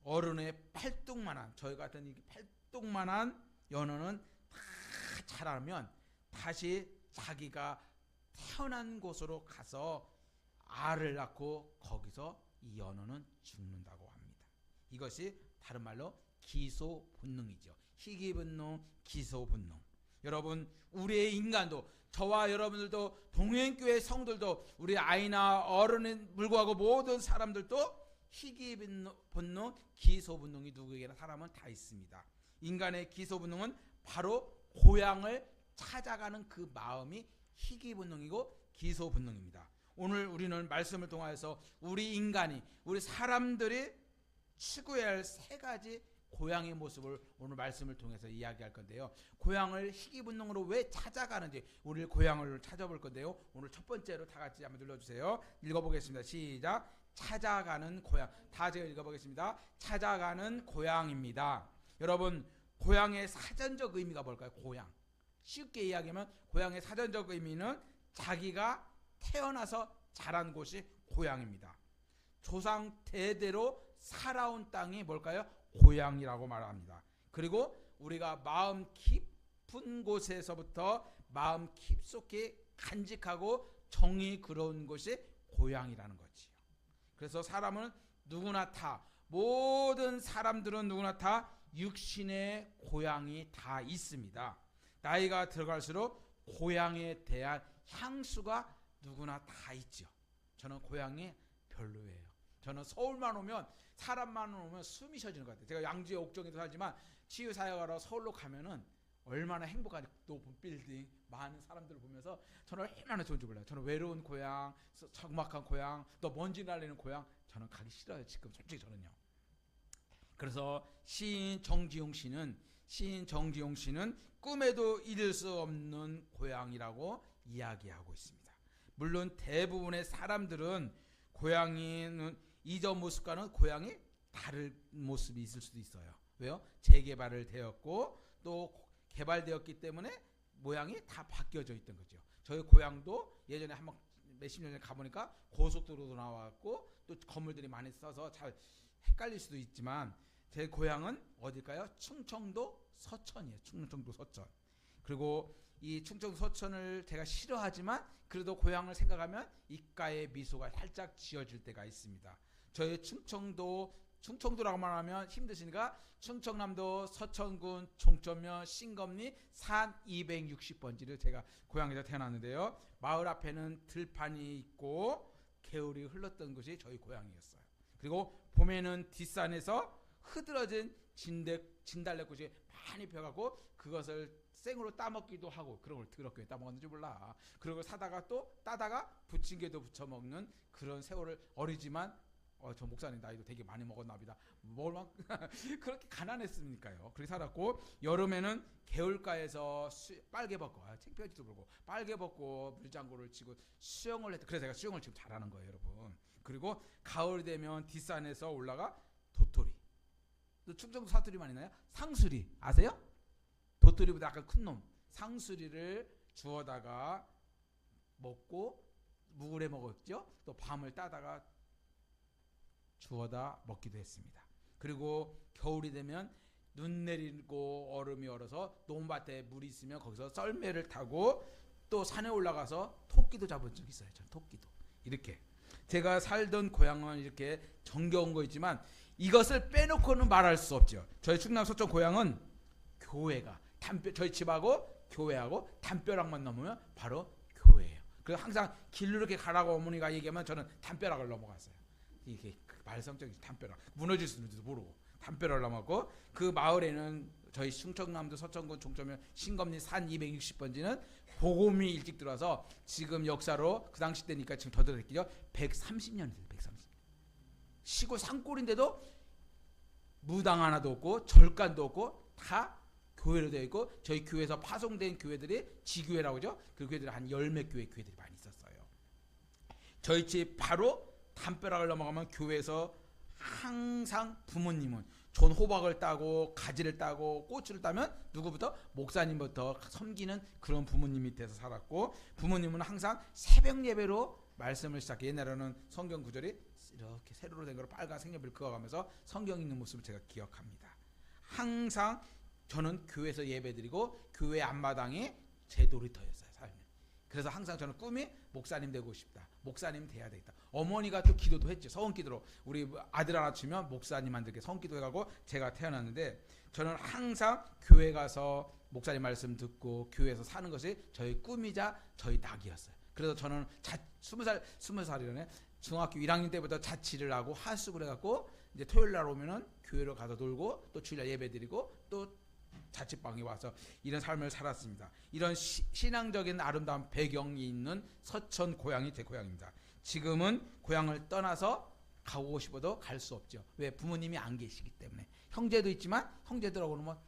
어른의 팔뚝만한 저희 같은 이 팔뚝만한 연어는 다 자라면 다시 자기가 태어난 곳으로 가서 알을 낳고 거기서 이 연어는 죽는다고 합니다. 이것이 다른 말로 기소본능이죠. 희귀본능, 기소본능. 여러분 우리의 인간도 저와 여러분들도 동행교회 성들도 우리 아이나 어른에 불구하고 모든 사람들도 희귀본능, 기소본능이 누구에게나 사람은 다 있습니다. 인간의 기소본능은 바로 고향을 찾아가는 그 마음이 희귀본능이고 기소본능입니다. 오늘 우리는 말씀을 통하여서 우리 인간이 우리 사람들이 추구해야 할 세 가지 고향의 모습을 오늘 말씀을 통해서 이야기할 건데요. 고향을 희귀본능으로 왜 찾아가는지 우리 고향을 찾아볼 건데요. 오늘 첫 번째로 다 같이 한번 눌러주세요. 읽어보겠습니다. 시작. 찾아가는 고향. 다 제가 읽어보겠습니다. 찾아가는 고향입니다. 여러분 고향의 사전적 의미가 뭘까요? 고향. 쉽게 이야기하면 고향의 사전적 의미는 자기가 태어나서 자란 곳이 고향입니다. 조상 대대로 살아온 땅이 뭘까요? 고향이라고 말합니다. 그리고 우리가 마음 깊은 곳에서부터 마음 깊숙이 간직하고 정이 그러운 곳이 고향이라는 거지요. 그래서 사람은 누구나 다 모든 사람들은 누구나 다 육신의 고향이 다 있습니다. 나이가 들어갈수록 고향에 대한 향수가 누구나 다 있죠. 저는 고향이 별로예요. 저는 서울만 오면 사람만 오면 숨이 쉬어지는 것 같아요. 제가 양주의 옥정에도 살지만 치유사역하러 서울로 가면은 얼마나 행복한 높은 빌딩 많은 사람들을 보면서 저는 얼마나 좋은지 몰라요. 저는 외로운 고향, 적막한 고향, 또 먼지 날리는 고향 저는 가기 싫어요. 지금 솔직히 저는요. 그래서 시인 정지용 씨는 꿈에도 잊을 수 없는 고향이라고 이야기하고 있습니다. 물론 대부분의 사람들은 고향이는 이전 모습과는 고향이 다른 모습이 있을 수도 있어요. 왜요? 재개발을 되었고 또 개발되었기 때문에 모양이 다 바뀌어져 있던 거죠. 저희 고향도 예전에 한번 몇십 년 전에 가보니까 고속도로도 나왔고 또 건물들이 많이 써서 잘 헷갈릴 수도 있지만 제 고향은 어딜까요? 충청도 서천이에요. 충청도 서천. 그리고 이 충청도 서천을 제가 싫어하지만 그래도 고향을 생각하면 입가에 미소가 살짝 지어질 때가 있습니다. 저희 충청도라고만 하면 힘드시니까 충청남도 서천군 종천면 신검리 산 260번지를 제가 고향에서 태어났는데요. 마을 앞에는 들판이 있고 개울이 흘렀던 곳이 저희 고향이었어요. 그리고 봄에는 뒷산에서 흐드러진 진달래꽃이 많이 펴가고 그것을 생으로 따먹기도 하고 그런 걸 더럽게 따먹었는지 몰라. 그리고 사다가 또 따다가 부침개도 부쳐 먹는 그런 세월을 어리지만 저 목사님 나이도 되게 많이 먹었나 보다. 뭘 막 그렇게 가난했습니까요. 그렇게 살았고 여름에는 개울가에서 빨개 벗고 창피하지도 모르고 빨개 벗고 물장구를 치고 수영을 했다. 그래서 제가 수영을 지금 잘하는 거예요, 여러분. 그리고 가을 되면 뒷산에서 올라가 도토리. 또 충청도 사투리만 있나요? 상수리 아세요? 도토리보다 약간 큰 놈. 상수리를 주워다가 먹고 묵을 해 먹었죠. 또 밤을 따다가 주워다 먹기도 했습니다. 그리고 겨울이 되면 눈 내리고 얼음이 얼어서 논밭에 물이 있으면 거기서 썰매를 타고 또 산에 올라가서 토끼도 잡은 적이 있어요. 전 토끼도. 이렇게 제가 살던 고향은 이렇게 정겨운 거 있지만 이것을 빼놓고는 말할 수 없죠. 저희 충남 서천 고향은 교회가 저희 집하고 교회하고 담벼락만 넘으면 바로 교회예요. 그래서 항상 길로 이렇게 가라고 어머니가 얘기하면 저는 담벼락을 넘어갔어요. 이게 말썽적인 담벼락 무너질 수 있는지도 모르고 담벼락을 넘어갔고 그 마을에는 저희 충청남도 서천군 종점면 신검리 산 260번지는 복음이 일찍 들어와서 지금 역사로 그 당시 때니까 지금 더 들었겠죠. 130년이 돼요. 130년. 시골 산골인데도 무당 하나도 없고 절간도 없고 다 교회로 되어 있고 저희 교회에서 파송된 교회들이 지교회라고 하죠. 그 교회들이 한 10몇 교회 교회들이 많이 있었어요. 저희 집 바로 담벼락을 넘어가면 교회에서 항상 부모님은 존 호박을 따고 가지를 따고 고추를 따면 누구부터? 목사님부터 섬기는 그런 부모님 밑에서 살았고 부모님은 항상 새벽 예배로 말씀을 시작해. 옛날에는 성경 구절이 이렇게 세로로 된 거로 빨간 색연필을 그어가면서 성경 읽는 모습을 제가 기억합니다. 항상 저는 교회에서 예배드리고 교회 앞마당이 제 놀이터였어요. 삶이. 그래서 항상 저는 꿈이 목사님 되고 싶다. 목사님 돼야 되겠다. 어머니가 또 기도도 했죠. 서원기도로 우리 아들 하나 치면 목사님한테 서원기도 해가고 제가 태어났는데 저는 항상 교회 가서 목사님 말씀 듣고 교회에서 사는 것이 저희 꿈이자 저희 낙이었어요. 그래서 저는 20살이라네. 중학교 1학년 때부터 자취를 하고 하숙을 해갖고 이제 토요일 날 오면은 교회로 가서 놀고 또 주일날 예배드리고 또 자취방에 와서 이런 삶을 살았습니다. 이런 신앙적인 아름다운 배경이 있는 서천 고향이 제 고향입니다. 지금은 고향을 떠나서 가고 싶어도 갈 수 없죠. 왜? 부모님이 안 계시기 때문에. 형제도 있지만 형제들하고는 뭐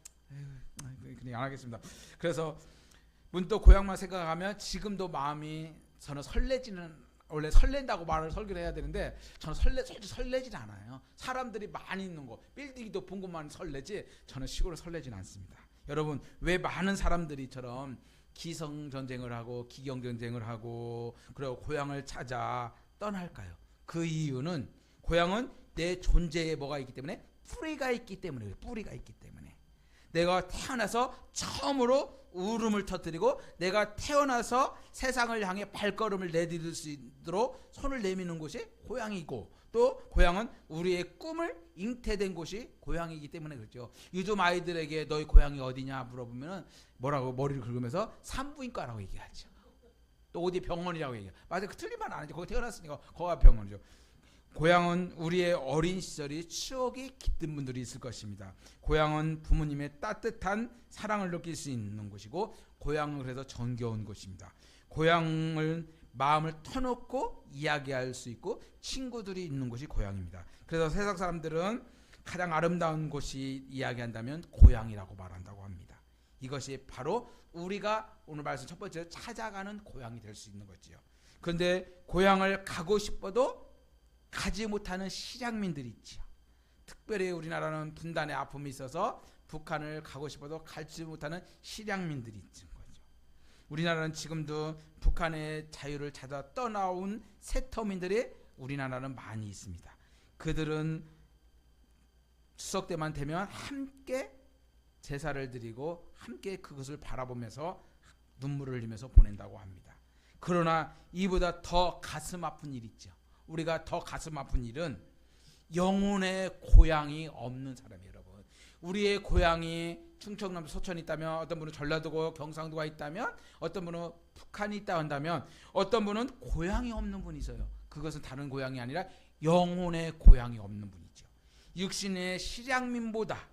그냥 안 하겠습니다. 그래서 문득 고향만 생각하면 지금도 마음이 저는 설레지는 원래 설렌다고 설교를 해야 되는데 저는 솔직히 설레진 않아요. 사람들이 많이 있는 곳, 빌딩이 높은 곳만 설레지 저는 시골을 설레진 않습니다. 여러분 왜 많은 사람들이처럼 기성전쟁을 하고 기경전쟁을 하고 그리고 고향을 찾아 떠날까요? 그 이유는 고향은 내 존재에 뭐가 있기 때문에 뿌리가 있기 때문에 뿌리가 있기 때문에 내가 태어나서 처음으로 울음을 터뜨리고 내가 태어나서 세상을 향해 발걸음을 내디딜 수 있도록 손을 내미는 곳이 고향이고 또 고향은 우리의 꿈을 잉태된 곳이 고향이기 때문에 그렇죠. 요즘 아이들에게 너희 고향이 어디냐 물어보면 뭐라고 머리를 긁으면서 산부인과라고 얘기하죠. 또 어디 병원이라고 얘기해요. 맞아요. 그 틀린 말 안 하죠. 거기 태어났으니까 거기가 병원이죠. 고향은 우리의 어린 시절이 추억이 깃든 분들이 있을 것입니다. 고향은 부모님의 따뜻한 사랑을 느낄 수 있는 곳이고 고향은 그래서 정겨운 곳입니다. 고향을 마음을 터놓고 이야기할 수 있고 친구들이 있는 곳이 고향입니다. 그래서 세상 사람들은 가장 아름다운 곳이 이야기한다면 고향이라고 말한다고 합니다. 이것이 바로 우리가 오늘 말씀 첫 번째 찾아가는 고향이 될 수 있는 거지요. 그런데 고향을 가고 싶어도 가지 못하는 실향민들이 있죠. 특별히 우리나라는 분단의 아픔이 있어서 북한을 가고 싶어도 가지 못하는 실향민들이 있는 거죠. 우리나라는 지금도 북한의 자유를 찾아 떠나온 세터민들이 우리나라는 많이 있습니다. 그들은 추석 때만 되면 함께 제사를 드리고 함께 그것을 바라보면서 눈물을 흘리면서 보낸다고 합니다. 그러나 이보다 더 가슴 아픈 일이 있죠. 우리가 더 가슴 아픈 일은 영혼의 고향이 없는 사람이에요. 여러분 우리의 고향이 충청남도 서천이 있다면 어떤 분은 전라도고 경상도가 있다면 어떤 분은 북한이 있다 한다면 어떤 분은 고향이 없는 분이 있어요. 그것은 다른 고향이 아니라 영혼의 고향이 없는 분이죠. 육신의 실향민보다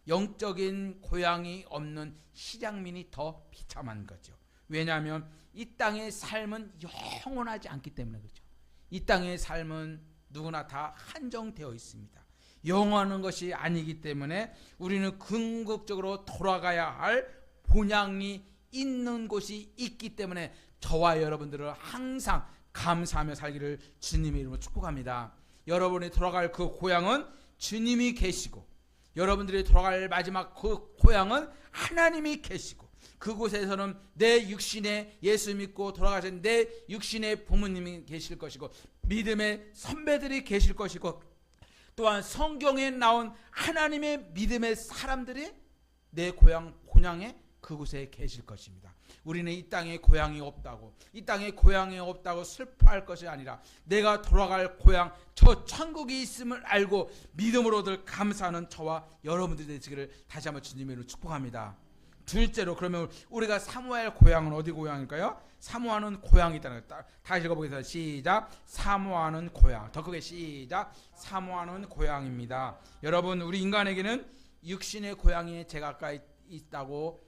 영적인 고향이 없는 실향민이 더 비참한 거죠. 왜냐하면 이 땅의 삶은 영원하지 않기 때문에 그렇죠. 이 땅의 삶은 누구나 다 한정되어 있습니다. 영원한 것이 아니기 때문에 우리는 궁극적으로 돌아가야 할 본향이 있는 곳이 있기 때문에 저와 여러분들을 항상 감사하며 살기를 주님의 이름으로 축복합니다. 여러분이 돌아갈 그 고향은 주님이 계시고, 여러분들이 돌아갈 마지막 그 고향은 하나님이 계시고, 그곳에서는 내 육신의 예수 믿고 돌아가신 내 육신의 부모님이 계실 것이고, 믿음의 선배들이 계실 것이고, 또한 성경에 나온 하나님의 믿음의 사람들이 내 고향에 그곳에 계실 것입니다. 우리는 이 땅에 고향이 없다고, 이 땅에 고향이 없다고 슬퍼할 것이 아니라 내가 돌아갈 고향, 저 천국이 있음을 알고 믿음으로 늘 감사하는 저와 여러분들이 되시기를 다시 한번 주님의 이름으로 축복합니다. 둘째로, 그러면 우리가 사모해야 할 고향은 어디 고향일까요? 사모하는 고향이 있다는 거. 다시 읽어보겠습니다. 시작. 사모하는 고향. 더 크게 시작. 사모하는 고향입니다. 여러분, 우리 인간에게는 육신의 고향이 제가 아까 있다고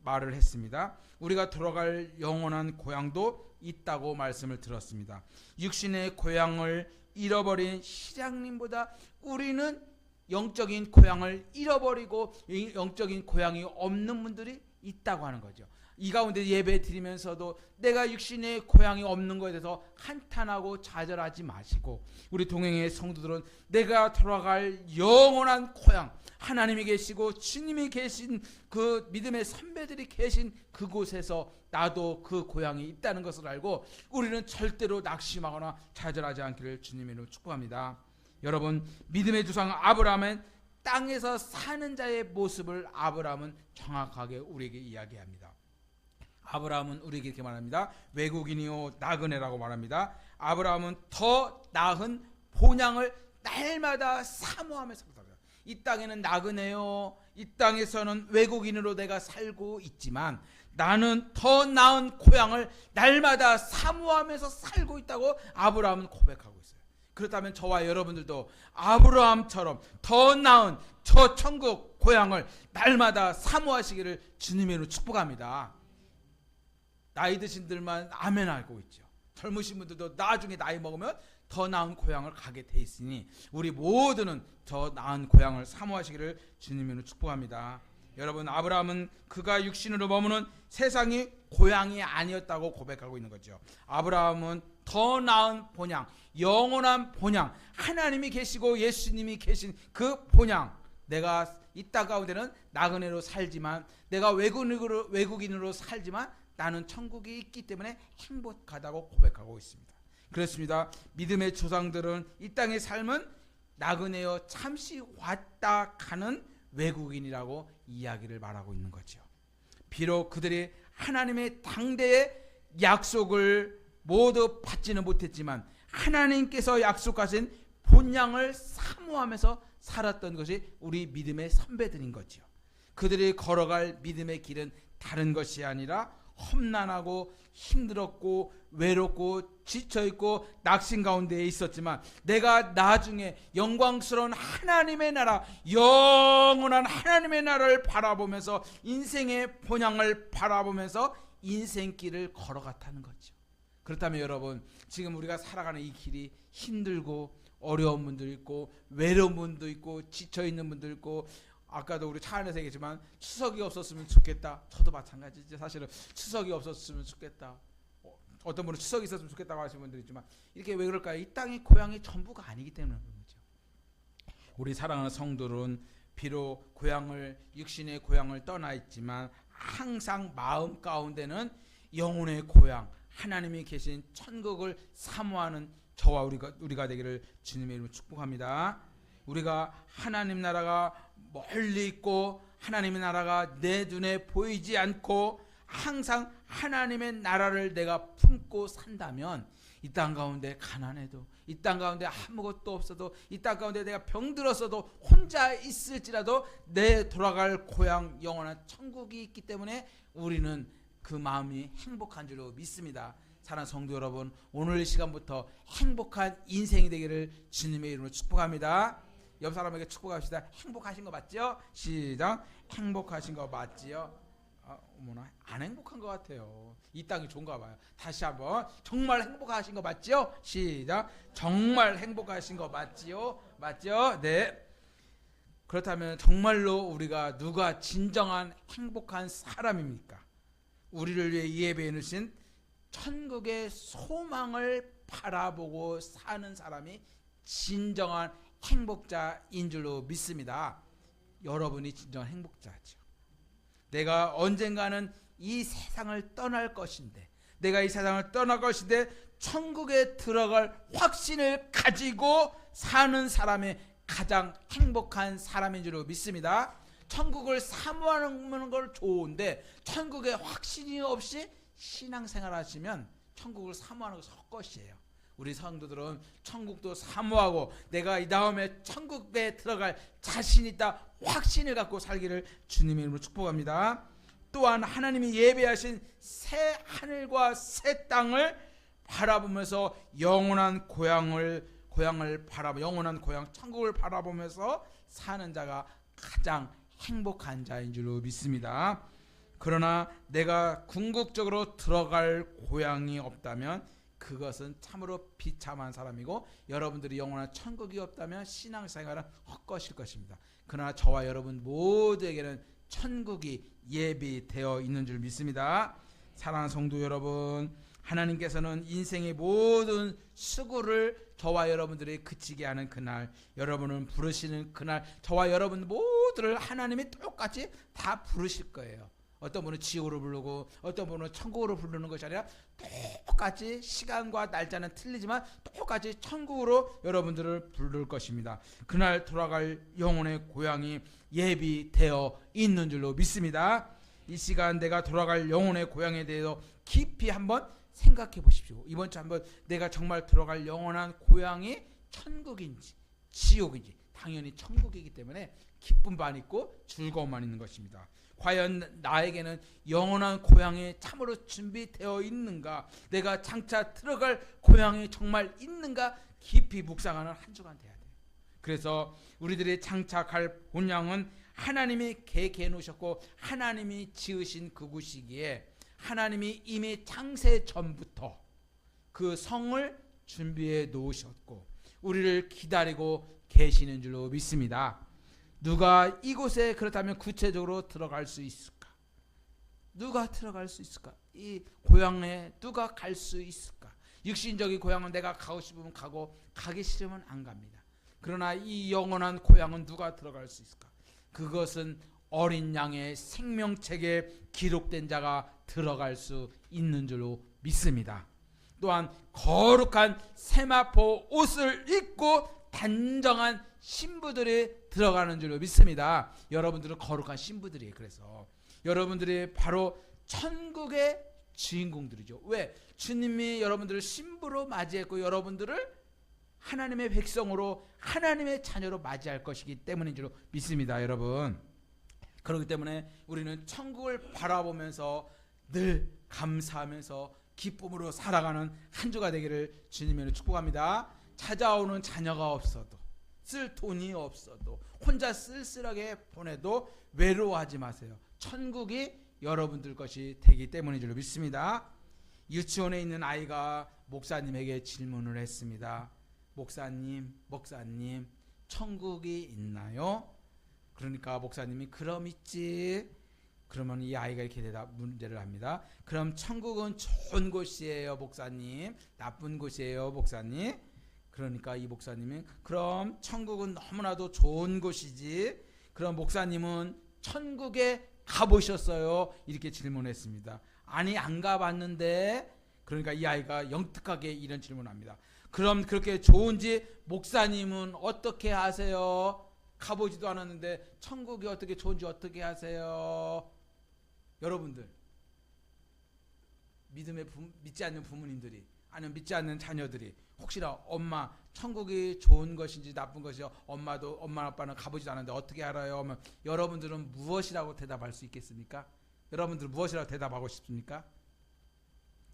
말을 했습니다. 우리가 돌아갈 영원한 고향도 있다고 말씀을 들었습니다. 육신의 고향을 잃어버린 시장님보다 우리는 영적인 고향을 잃어버리고 영적인 고향이 없는 분들이 있다고 하는 거죠. 이 가운데 예배 드리면서도 내가 육신의 고향이 없는 것에 대해서 한탄하고 좌절하지 마시고, 우리 동행의 성도들은 내가 돌아갈 영원한 고향, 하나님이 계시고 주님이 계신 그 믿음의 선배들이 계신 그곳에서 나도 그 고향이 있다는 것을 알고 우리는 절대로 낙심하거나 좌절하지 않기를 주님의 이름으로 축복합니다. 여러분, 믿음의 조상 아브라함은 땅에서 사는 자의 모습을 아브라함은 정확하게 우리에게 이야기합니다. 아브라함은 우리에게 이렇게 말합니다. 외국인이요 나그네라고 말합니다. 아브라함은 더 나은 본향을 날마다 사모하면서 살아요. 이 땅에는 나그네요, 이 땅에서는 외국인으로 내가 살고 있지만 나는 더 나은 고향을 날마다 사모하면서 살고 있다고 아브라함은 고백하고 있어요. 그렇다면 저와 여러분들도 아브라함처럼 더 나은 저 천국 고향을 날마다 사모하시기를 주님의 이름으로 축복합니다. 나이 드신 분들만 아멘 알고 있죠. 젊으신 분들도 나중에 나이 먹으면 더 나은 고향을 가게 돼 있으니 우리 모두는 더 나은 고향을 사모하시기를 주님으로 축복합니다. 여러분, 아브라함은 그가 육신으로 머무는 세상이 고향이 아니었다고 고백하고 있는 거죠. 아브라함은 더 나은 본향, 영원한 본향, 하나님이 계시고 예수님이 계신 그 본향, 내가 이 땅 가운데는 나그네로 살지만, 내가 외국인으로 살지만 나는 천국이 있기 때문에 행복하다고 고백하고 있습니다. 그렇습니다. 믿음의 조상들은 이 땅의 삶은 나그네여 잠시 왔다 가는 외국인이라고 이야기를 말하고 있는 거죠. 비록 그들이 하나님의 당대의 약속을 모두 받지는 못했지만 하나님께서 약속하신 본향을 사모하면서 살았던 것이 우리 믿음의 선배들인 거죠. 그들이 걸어갈 믿음의 길은 다른 것이 아니라 험난하고 힘들었고 외롭고 지쳐있고 낙심 가운데 있었지만 내가 나중에 영광스러운 하나님의 나라, 영원한 하나님의 나라를 바라보면서 인생의 본향을 바라보면서 인생길을 걸어갔다는 거죠. 그렇다면 여러분, 지금 우리가 살아가는 이 길이 힘들고 어려운 분도 있고 외로운 분도 있고 지쳐있는 분도 있고, 아까도 우리 차 안에서 얘기했지만 추석이 없었으면 좋겠다. 저도 마찬가지죠. 사실은 추석이 없었으면 좋겠다. 어떤 분은 추석이 있었으면 좋겠다고 하시는 분들이 있지만 이렇게 왜 그럴까요? 이 땅의 고향이 전부가 아니기 때문에 그런 거죠. 우리 사랑하는 성도들은 비록 고향을, 육신의 고향을 떠나 있지만 항상 마음 가운데는 영혼의 고향, 하나님이 계신 천국을 사모하는 저와 우리가 되기를 주님의 이름으로 축복합니다. 우리가 하나님 나라가 멀리 있고 하나님의 나라가 내 눈에 보이지 않고 항상 하나님의 나라를 내가 품고 산다면 이 땅 가운데 가난해도, 이 땅 가운데 아무것도 없어도, 이 땅 가운데 내가 병들었어도 혼자 있을지라도 내 돌아갈 고향 영원한 천국이 있기 때문에 우리는 그 마음이 행복한 줄로 믿습니다. 사랑하는 성도 여러분, 오늘 이 시간부터 행복한 인생이 되기를 주님의 이름으로 축복합니다. 옆 사람에게 축복합시다. 행복하신 거 맞죠? 시작. 행복하신 거 맞지요? 어머나 안 행복한 것 같아요. 이 땅이 좋은가 봐요. 다시 한번 정말 행복하신 거 맞죠? 시작. 정말 행복하신 거 맞지요? 맞죠? 네. 그렇다면 정말로 우리가 누가 진정한 행복한 사람입니까? 우리를 위해 예배해 놓으신 천국의 소망을 바라보고 사는 사람이 진정한 행복자인 줄로 믿습니다. 여러분이 진정한 행복자죠. 내가 언젠가는 이 세상을 떠날 것인데, 내가 이 세상을 떠날 것인데 천국에 들어갈 확신을 가지고 사는 사람이 가장 행복한 사람인 줄로 믿습니다. 천국을 사모하는 걸 좋은데 천국에 확신이 없이 신앙생활 하시면 천국을 사모하는 것이 헛것이에요. 우리 성도들은 천국도 사모하고 내가 이 다음에 천국에 들어갈 자신 있다 확신을 갖고 살기를 주님의 이름으로 축복합니다. 또한 하나님이 예배하신 새 하늘과 새 땅을 바라보면서 영원한 고향을 바라보 영원한 고향 천국을 바라보면서 사는 자가 가장 행복한 자인 줄로 믿습니다. 그러나 내가 궁극적으로 들어갈 고향이 없다면 그것은 참으로 비참한 사람이고 여러분들이 영원한 천국이 없다면 신앙생활은 헛것일 것입니다. 그러나 저와 여러분 모두에게는 천국이 예비되어 있는 줄 믿습니다. 사랑하는 성도 여러분, 하나님께서는 인생의 모든 수고를 저와 여러분들이 그치게 하는 그날, 여러분을 부르시는 그날, 저와 여러분 모두를 하나님이 똑같이 다 부르실 거예요. 어떤 분은 지옥으로 부르고 어떤 분은 천국으로 부르는 것이 아니라 똑같이 시간과 날짜는 틀리지만 똑같이 천국으로 여러분들을 부를 것입니다. 그날 돌아갈 영혼의 고향이 예비되어 있는 줄로 믿습니다. 이 시간 내가 돌아갈 영혼의 고향에 대해서 깊이 한번 생각해 보십시오. 이번 주 한번 내가 정말 들어갈 영원한 고향이 천국인지 지옥인지, 당연히 천국이기 때문에 기쁨만 있고 즐거움만 있는 것입니다. 과연 나에게는 영원한 고향이 참으로 준비되어 있는가, 내가 장차 들어갈 고향이 정말 있는가 깊이 묵상하는 한 주간 돼야 돼요. 그래서 우리들이 장차 갈 본향은 하나님이 계획해 놓으셨고 하나님이 지으신 그곳이기에 하나님이 이미 창세 전부터 그 성을 준비해 놓으셨고 우리를 기다리고 계시는 줄로 믿습니다. 누가 이곳에 그렇다면 구체적으로 들어갈 수 있을까? 누가 들어갈 수 있을까? 이 고향에 누가 갈 수 있을까? 육신적인 고향은 내가 가고 싶으면 가고 가기 싫으면 안 갑니다. 그러나 이 영원한 고향은 누가 들어갈 수 있을까? 그것은 어린 양의 생명책에 기록된 자가 들어갈 수 있는 줄로 믿습니다. 또한 거룩한 세마포 옷을 입고 단정한 신부들이 들어가는 줄로 믿습니다. 여러분들은 거룩한 신부들이에요. 그래서 여러분들이 바로 천국의 주인공들이죠. 왜? 주님이 여러분들을 신부로 맞이했고 여러분들을 하나님의 백성으로 하나님의 자녀로 맞이할 것이기 때문인 줄로 믿습니다. 여러분, 그렇기 때문에 우리는 천국을 바라보면서 늘 감사하면서 기쁨으로 살아가는 한 주가 되기를 주님으로 축복합니다. 찾아오는 자녀가 없어도, 쓸 돈이 없어도, 혼자 쓸쓸하게 보내도 외로워하지 마세요. 천국이 여러분들 것이 되기 때문인 줄 믿습니다. 유치원에 있는 아이가 목사님에게 질문을 했습니다. 목사님, 천국이 있나요? 그러니까 목사님이 그럼 있지. 그러면 이 아이가 이렇게 문제를 합니다. 그럼 천국은 좋은 곳이에요, 목사님. 나쁜 곳이에요, 목사님. 그러니까 이 목사님은 그럼 천국은 너무나도 좋은 곳이지. 그럼 목사님은 천국에 가보셨어요? 이렇게 질문했습니다. 아니, 안 가봤는데. 그러니까 이 아이가 영특하게 이런 질문합니다. 그럼 그렇게 좋은지 목사님은 어떻게 아세요? 가보지도 않았는데 천국이 어떻게 좋은지 어떻게 아세요? 여러분들, 믿지 않는 부모님들이 아니면 믿지 않는 자녀들이 혹시나 엄마 천국이 좋은 것인지 나쁜 것이요, 엄마 아빠는 가보지도 않았는데 어떻게 알아요? 하면 여러분들은 무엇이라고 대답할 수 있겠습니까? 여러분들 무엇이라고 대답하고 싶습니까?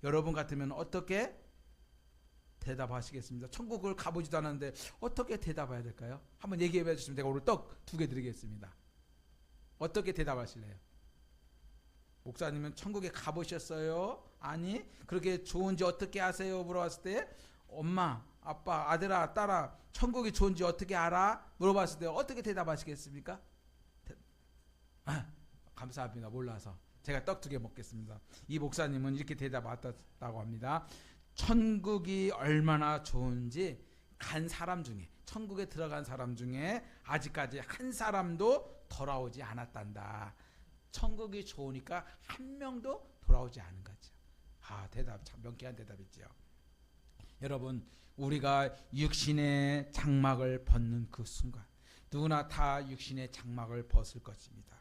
여러분 같으면 어떻게 대답하시겠습니다? 천국을 가보지도 않았는데 어떻게 대답해야 될까요? 한번 얘기해 주시면 제가 오늘 떡 2개 드리겠습니다. 어떻게 대답하실래요? 목사님은 천국에 가보셨어요? 아니, 그렇게 좋은지 어떻게 아세요? 물어봤을 때 엄마, 아빠, 아들아, 딸아, 천국이 좋은지 어떻게 알아? 물어봤을 때 어떻게 대답하시겠습니까? 감사합니다. 몰라서. 제가 떡 2개 먹겠습니다. 이 목사님은 이렇게 대답하셨다고 합니다. 천국이 얼마나 좋은지 간 사람 중에, 천국에 들어간 사람 중에 아직까지 한 사람도 돌아오지 않았단다. 천국이 좋으니까 한 명도 돌아오지 않은 거죠. 대답 참 명쾌한 대답이죠. 여러분, 우리가 육신의 장막을 벗는 그 순간 누구나 다 육신의 장막을 벗을 것입니다.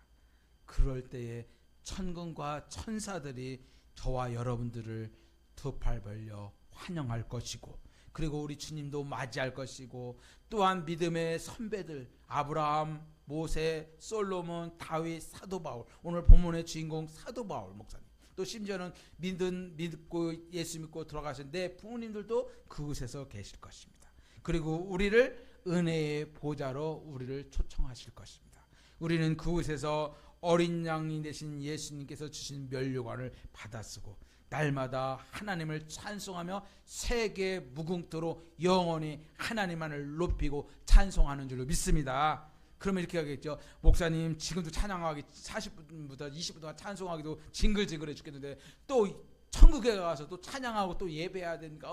그럴 때에 천군과 천사들이 저와 여러분들을 두 팔 벌려 환영할 것이고, 그리고 우리 주님도 맞이할 것이고, 또한 믿음의 선배들 아브라함, 모세, 솔로몬, 다윗, 사도 바울, 오늘 본문의 주인공 사도 바울 목사님, 또 심지어는 믿고 예수 믿고 들어가신 내 부모님들도 그곳에서 계실 것입니다. 그리고 우리를 은혜의 보좌로 우리를 초청하실 것입니다. 우리는 그곳에서 어린 양이 되신 예수님께서 주신 면류관을 받아쓰고 날마다 하나님을 찬송하며 세계 무궁토로 영원히 하나님만을 높이고 찬송하는 줄로 믿습니다. 그러면 이렇게 하겠죠. 목사님, 지금도 찬양하기 40분부터 20분 동안 찬송하기도 징글징글해 죽겠는데 또 천국에 가서 또 찬양하고 또 예배해야 되니까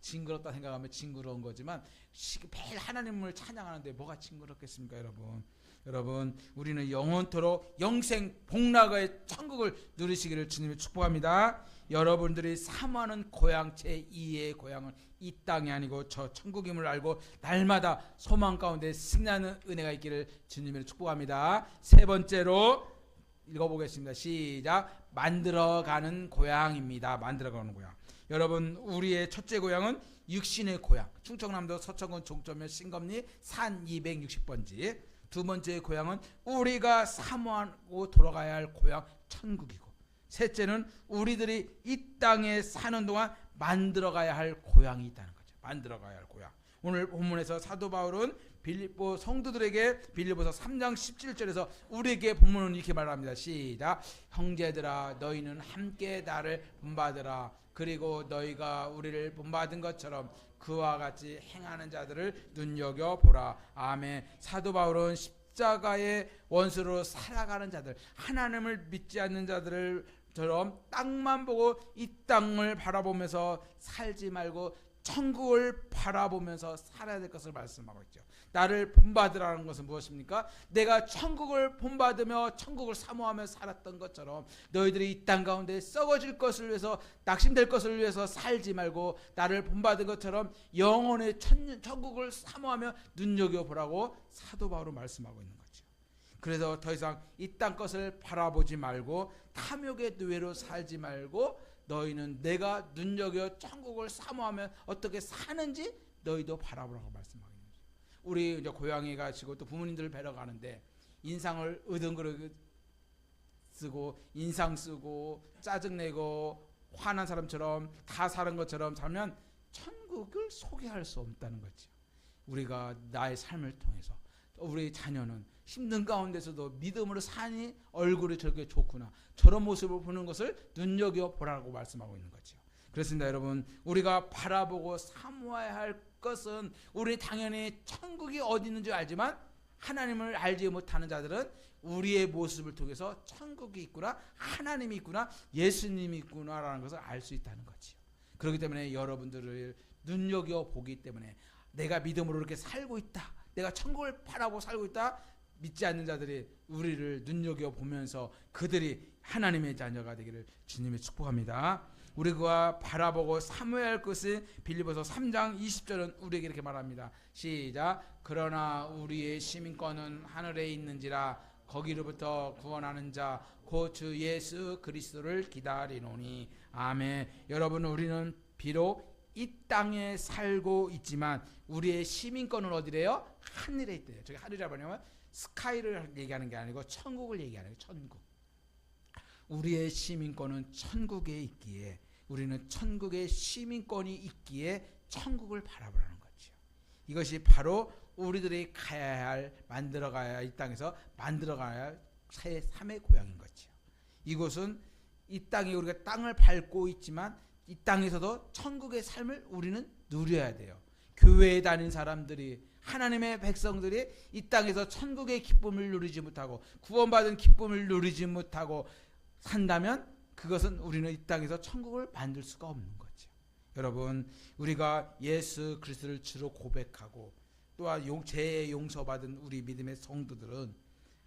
징그럽다 생각하면 징그러운 거지만 매일 하나님을 찬양하는데 뭐가 징그럽겠습니까? 여러분, 우리는 영원토록 영생 복락의 천국을 누리시기를 주님을 축복합니다. 여러분들이 사모하는 고향 제2의 고향은 이 땅이 아니고 저 천국임을 알고 날마다 소망 가운데 승리하는 은혜가 있기를 주님을 축복합니다. 세 번째로 읽어보겠습니다. 시작. 만들어가는 고향입니다. 만들어가는 고향. 여러분, 우리의 첫째 고향은 육신의 고향, 충청남도 서천군 종점면 신검리 산 260번지. 두 번째 고향은 우리가 사모하고 돌아가야 할 고향 천국이고, 셋째는 우리들이 이 땅에 사는 동안 만들어가야 할 고향이 있다는 거죠. 만들어가야 할 고향. 오늘 본문에서 사도 바울은 빌립보 성도들에게 빌립보서 3장 17절에서 우리에게 본문은 이렇게 말합니다. 시작. 형제들아, 너희는 함께 나를 본받으라. 그리고 너희가 우리를 본받은 것처럼 그와 같이 행하는 자들을 눈여겨보라. 아멘. 사도 바울은 십자가의 원수로 살아가는 자들, 하나님을 믿지 않는 자들처럼 땅만 보고 이 땅을 바라보면서 살지 말고 천국을 바라보면서 살아야 될 것을 말씀하고 있죠. 나를 본받으라는 것은 무엇입니까? 내가 천국을 본받으며 천국을 사모하며 살았던 것처럼 너희들이 이 땅 가운데 썩어질 것을 위해서, 낙심될 것을 위해서 살지 말고 나를 본받은 것처럼 영혼의 천국을 사모하며 눈여겨보라고 사도 바울은 말씀하고 있는 거죠. 그래서 더 이상 이 땅 것을 바라보지 말고 탐욕의 노예로 살지 말고 너희는 내가 눈여겨 천국을 사모하며 어떻게 사는지 너희도 바라보라고 말씀하고 있는 거죠. 우리 이제 고향에 가시고 또 부모님들을 뵈러 가는데 인상을 으덩그러 쓰고 인상 쓰고 짜증내고 화난 사람처럼 다 사는 것처럼 살면 천국을 소개할 수 없다는 거죠. 우리가 나의 삶을 통해서 우리 자녀는 힘든 가운데서도 믿음으로 사니 얼굴이 저렇게 좋구나, 저런 모습을 보는 것을 눈여겨보라고 말씀하고 있는 거죠. 그렇습니다. 여러분, 우리가 바라보고 사모해야 할 것은, 우리 당연히 천국이 어디 있는지 알지만 하나님을 알지 못하는 자들은 우리의 모습을 통해서 천국이 있구나, 하나님이 있구나, 예수님이 있구나라는 것을 알 수 있다는 거죠. 그렇기 때문에 여러분들을 눈여겨보기 때문에 내가 믿음으로 이렇게 살고 있다, 내가 천국을 바라보고 살고 있다, 믿지 않는 자들이 우리를 눈여겨보면서 그들이 하나님의 자녀가 되기를 주님이 축복합니다. 우리가 바라보고 사모해야 할 것은 빌립보서 3장 20절은 우리에게 이렇게 말합니다. 시작. 그러나 우리의 시민권은 하늘에 있는지라 거기로부터 구원하는 자 곧 주 예수 그리스도를 기다리노니. 아멘. 여러분, 우리는 비록 이 땅에 살고 있지만 우리의 시민권은 어디래요? 하늘에 있대요. 저기 하늘이라 뭐냐면 스카이를 얘기하는 게 아니고 천국을 얘기하는 거예요. 천국. 우리의 시민권은 천국에 있기에, 우리는 천국의 시민권이 있기에 천국을 바라보라는 거죠. 이것이 바로 우리들이 가야 할, 만들어가야 할, 이 땅에서 만들어가야 할 새 삶의 고향인 거죠. 이곳은 이 땅에 우리가 땅을 밟고 있지만 이 땅에서도 천국의 삶을 우리는 누려야 돼요. 교회에 다닌 사람들이, 하나님의 백성들이 이 땅에서 천국의 기쁨을 누리지 못하고 구원받은 기쁨을 누리지 못하고 산다면 그것은 우리는 이 땅에서 천국을 만들 수가 없는 거죠. 여러분, 우리가 예수 그리스도를 주로 고백하고 또한 죄의 용서받은 우리 믿음의 성도들은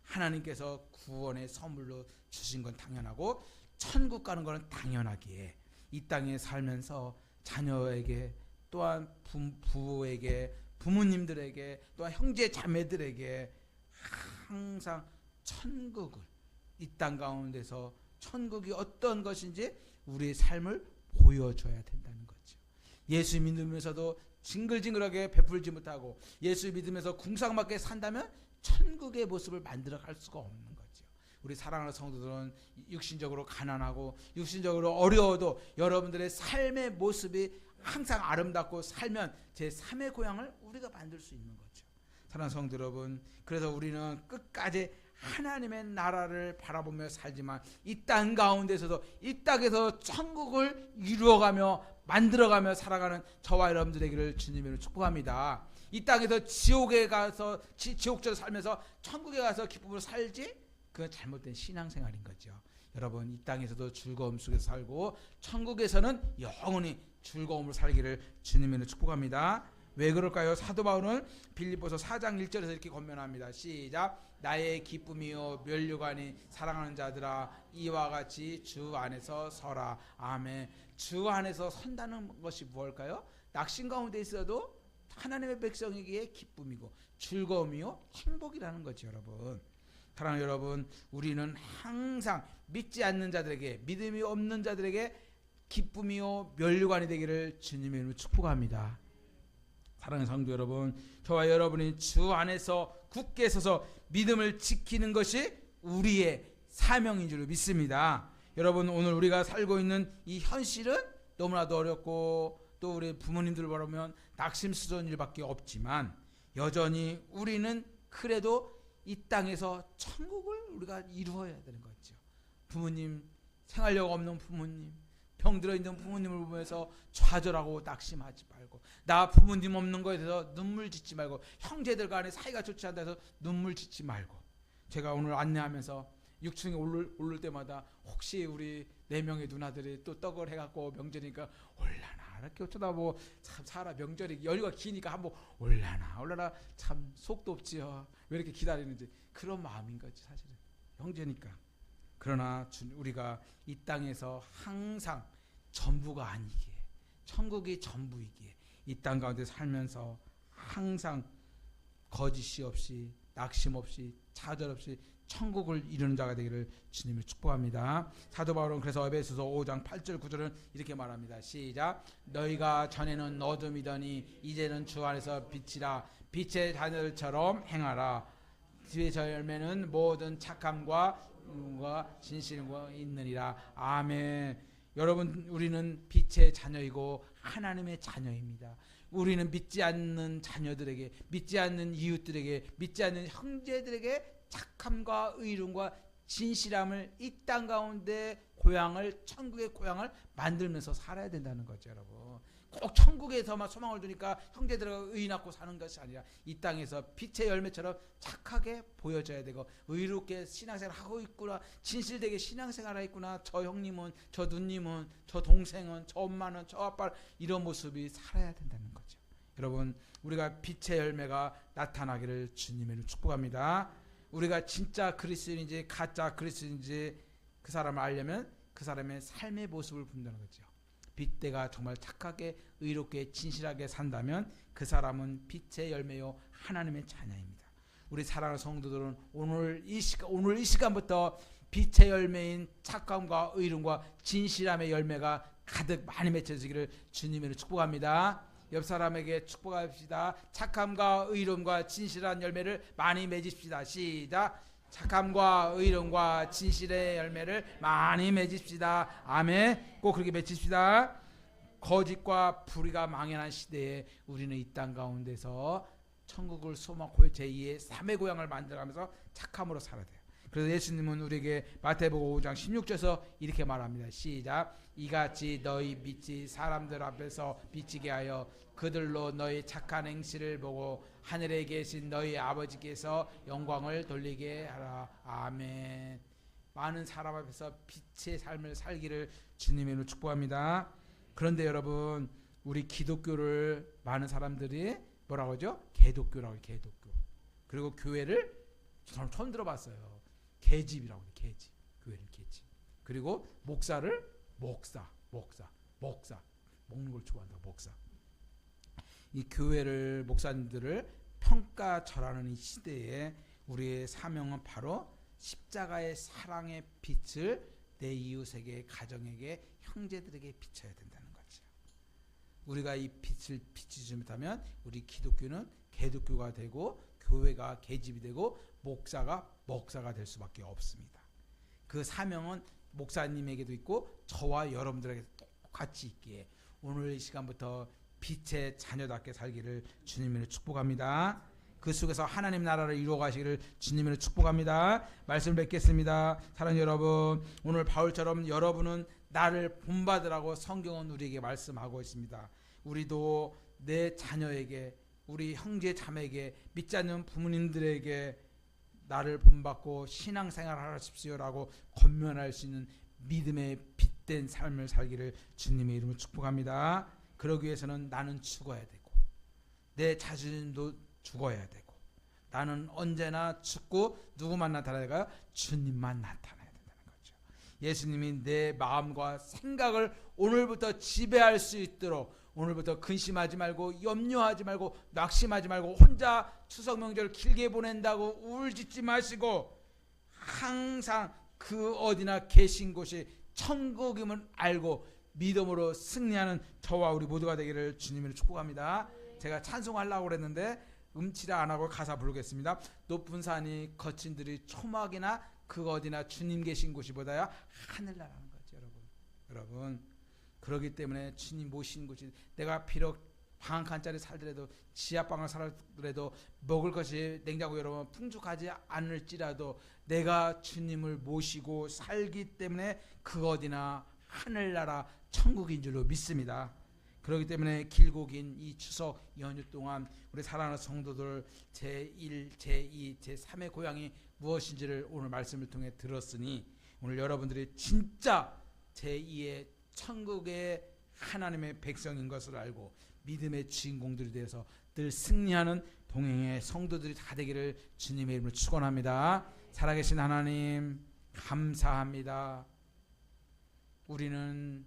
하나님께서 구원의 선물로 주신 건 당연하고 천국 가는 것은 당연하기에 이 땅에 살면서 자녀에게 또한 부부에게 부모님들에게 또한 형제 자매들에게 항상 천국을, 이 땅 가운데서 천국이 어떤 것인지 우리의 삶을 보여줘야 된다는 거죠. 예수 믿으면서도 징글징글하게 베풀지 못하고 예수 믿으면서 궁상맞게 산다면 천국의 모습을 만들어갈 수가 없는 거죠. 우리 사랑하는 성도들은 육신적으로 가난하고 육신적으로 어려워도 여러분들의 삶의 모습이 항상 아름답고 살면 제3의 고향을 우리가 만들 수 있는 거죠. 사랑하는 성도 여러분, 그래서 우리는 끝까지 하나님의 나라를 바라보며 살지만 이 땅 가운데서도 이 땅에서 천국을 이루어가며 만들어가며 살아가는 저와 여러분들에게를 주님으로 축복합니다. 이 땅에서 지옥에 가서 지옥처럼 살면서 천국에 가서 기쁨으로 살지, 그건 잘못된 신앙생활인 거죠. 여러분, 이 땅에서도 즐거움 속에서 살고 천국에서는 영원히 즐거움을 살기를 주님으로 축복합니다. 왜 그럴까요? 사도 바울은 빌립보서 4장 1절에서 이렇게 권면합니다. 시작. 나의 기쁨이요 면류관이 사랑하는 자들아, 이와 같이 주 안에서 서라. 아멘. 주 안에서 선다는 것이 무엇일까요? 낙심 가운데 있어도 하나님의 백성에게 기쁨이고 즐거움이요 행복이라는 거죠. 여러분, 사랑하는 여러분, 우리는 항상 믿지 않는 자들에게, 믿음이 없는 자들에게 기쁨이요 면류관이 되기를 주님의 이름으로 축복합니다. 사랑하는 성도 여러분, 저와 여러분이 주 안에서 굳게 서서 믿음을 지키는 것이 우리의 사명인 줄 믿습니다. 여러분, 오늘 우리가 살고 있는 이 현실은 너무나도 어렵고 또 우리 부모님들 보면 낙심스러운 일밖에 없지만 여전히 우리는 그래도 이 땅에서 천국을 우리가 이루어야 되는 거죠. 부모님, 생활력 없는 부모님, 병들어 있는 부모님을 보면서 좌절하고 낙심하지 말고, 나 부모님 없는 거에 대해서 눈물 짓지 말고, 형제들 간에 사이가 좋지 않다 해서 눈물 짓지 말고, 제가 오늘 안내하면서 6층에 오를 때마다 혹시 우리 4명의 누나들이 또 떡을 해갖고 명절이니까 올라나 이렇게 쳐다보고, 참 사람 명절이 연휴가 기니까 한번 올라나 참 속도 없지요. 왜 이렇게 기다리는지, 그런 마음인 거지 사실은, 형제니까. 그러나 우리가 이 땅에서 항상 전부가 아니기에, 천국이 전부이기에 이 땅 가운데 살면서 항상 거짓이 없이, 낙심 없이, 좌절 없이 천국을 이루는 자가 되기를 주님을 축복합니다. 사도 바울은 그래서 에베소서 5장 8절 9절은 이렇게 말합니다. 시작. 너희가 전에는 어둠이더니 이제는 주 안에서 빛이라. 빛의 자녀들처럼 행하라. 뒤의 열매는 모든 착함과 진실과 있느니라. 아멘. 여러분, 우리는 빛의 자녀이고 하나님의 자녀입니다. 우리는 믿지 않는 자녀들에게, 믿지 않는 이웃들에게, 믿지 않는 형제들에게 착함과 의로움과 진실함을, 이 땅 가운데 고향을, 천국의 고향을 만들면서 살아야 된다는 거죠. 여러분, 꼭 천국에서만 소망을 두니까 형제들과 의인 낳고 사는 것이 아니라 이 땅에서 빛의 열매처럼 착하게 보여져야 되고, 의롭게 신앙생활 하고 있구나, 진실되게 신앙생활 하고 있구나, 저 형님은, 저 누님은, 저 동생은, 저 엄마는, 저 아빠는, 이런 모습이 살아야 된다는 거죠. 여러분, 우리가 빛의 열매가 나타나기를 주님으로 축복합니다. 우리가 진짜 그리스도인지 가짜 그리스도인지 그 사람을 알려면 그 사람의 삶의 모습을 본다는 거죠. 빛대가 정말 착하게 의롭게 진실하게 산다면 그 사람은 빛의 열매요 하나님의 자녀입니다. 우리 사랑하는 성도들은 오늘 이 시간부터 빛의 열매인 착함과 의로움과 진실함의 열매가 가득 많이 맺혀지기를 주님으로 축복합니다. 옆 사람에게 축복합시다. 착함과 의로움과 진실한 열매를 많이 맺읍시다. 시작. 착함과 의로움과 진실의 열매를 많이 맺읍시다. 아멘. 꼭 그렇게 맺읍시다. 거짓과 불의가 망연한 시대에 우리는 이 땅 가운데서 천국을 소망하고 제2의 3의 고향을 만들어가면서 착함으로 살아야 돼요. 그래서 예수님은 우리에게 마태복음 5장 16절에서 이렇게 말합니다. 시작. 이같이 너희 빛이 사람들 앞에서 비치게 하여 그들로 너희 착한 행실을 보고 하늘에 계신 너희 아버지께서 영광을 돌리게 하라. 아멘. 많은 사람 앞에서 빛의 삶을 살기를 주님의 이름으로 축복합니다. 그런데 여러분, 우리 기독교를 많은 사람들이 뭐라고 하죠? 개독교라고 해요. 개독교. 그리고 교회를 저는 처음 들어봤어요. 계집이라고 해요. 계집. 교회를 계집. 그리고 목사를 목사. 먹는 걸 좋아한다. 목사. 이 교회를, 목사님들을 평가절하는 이 시대에 우리의 사명은 바로 십자가의 사랑의 빛을 내 이웃에게, 가정에게, 형제들에게 비춰야 된다는 거죠. 우리가 이 빛을 비추지 못하면 우리 기독교는 개독교가 되고 교회가 계집이 되고 목사가 될 수밖에 없습니다. 그 사명은 목사님에게도 있고 저와 여러분들에게 똑같이 있기에 오늘 이 시간부터 빛의 자녀답게 살기를 주님으로 축복합니다. 그 속에서 하나님 나라를 이루어가시기를 주님으로 축복합니다. 말씀 뵙겠습니다. 사랑하는 여러분, 오늘 바울처럼 여러분은 나를 본받으라고 성경은 우리에게 말씀하고 있습니다. 우리도 내 자녀에게, 우리 형제 자매에게, 믿지 않는 부모님들에게 나를 본받고 신앙생활을 하십시오라고 권면할 수 있는 믿음의 빛된 삶을 살기를 주님의 이름으로 축복합니다. 그러기 위해서는 나는 죽어야 되고 내 자신도 죽어야 되고 나는 언제나 죽고 누구만 나타나야 주님만 나타나야 된다는 거죠. 예수님이 내 마음과 생각을 오늘부터 지배할 수 있도록 오늘부터 근심하지 말고 염려하지 말고 낙심하지 말고 혼자 추석 명절 길게 보낸다고 울짓지 마시고 항상 그 어디나 계신 곳이 천국임을 알고 믿음으로 승리하는 저와 우리 모두가 되기를 주님으로 축복합니다. 제가 찬송하려고 그랬는데 음치라 안 하고 가사 부르겠습니다. 높은 산이 거친 들이 초막이나 그 어디나 주님 계신 곳이보다야 하늘나라는 거죠. 여러분 그렇기 때문에 주님 모신 곳이, 내가 비록 방 한 칸짜리 살더라도 지하방을 살더라도 먹을 것이 냉장고 여러분 풍족하지 않을지라도 내가 주님을 모시고 살기 때문에 그 어디나 하늘나라 천국인 줄로 믿습니다. 그렇기 때문에 길고 긴 이 추석 연휴 동안 우리 사랑하는 성도들 제1, 제2, 제3의 고향이 무엇인지를 오늘 말씀을 통해 들었으니 오늘 여러분들이 진짜 제2의 천국의 하나님의 백성인 것을 알고 믿음의 주인공들이 되어서 늘 승리하는 동행의 성도들이 다 되기를 주님의 이름으로 축원합니다. 살아계신 하나님 감사합니다. 우리는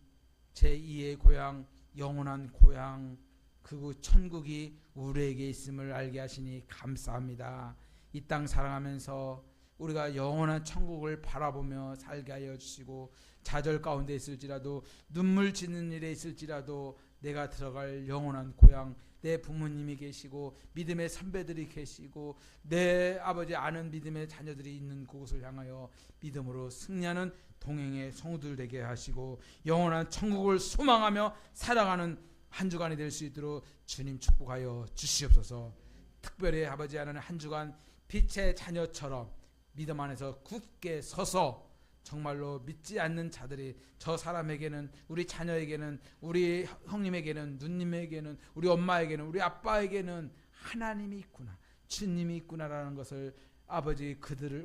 제2의 고향, 영원한 고향, 그 천국이 우리에게 있음을 알게 하시니 감사합니다. 이 땅 사랑하면서 우리가 영원한 천국을 바라보며 살게 하여 주시고 좌절 가운데 있을지라도 눈물 짓는 일에 있을지라도 내가 들어갈 영원한 고향, 내 부모님이 계시고 믿음의 선배들이 계시고 내 아버지 아는 믿음의 자녀들이 있는 그곳을 향하여 믿음으로 승리하는 동행의 성도들 되게 하시고 영원한 천국을 소망하며 살아가는 한 주간이 될 수 있도록 주님 축복하여 주시옵소서. 특별히 아버지 하나님 한 주간 빛의 자녀처럼 믿음 안에서 굳게 서서 정말로 믿지 않는 자들이 저 사람에게는, 우리 자녀에게는, 우리 형님에게는, 누님에게는, 우리 엄마에게는, 우리 아빠에게는 하나님이 있구나, 주님이 있구나라는 것을 아버지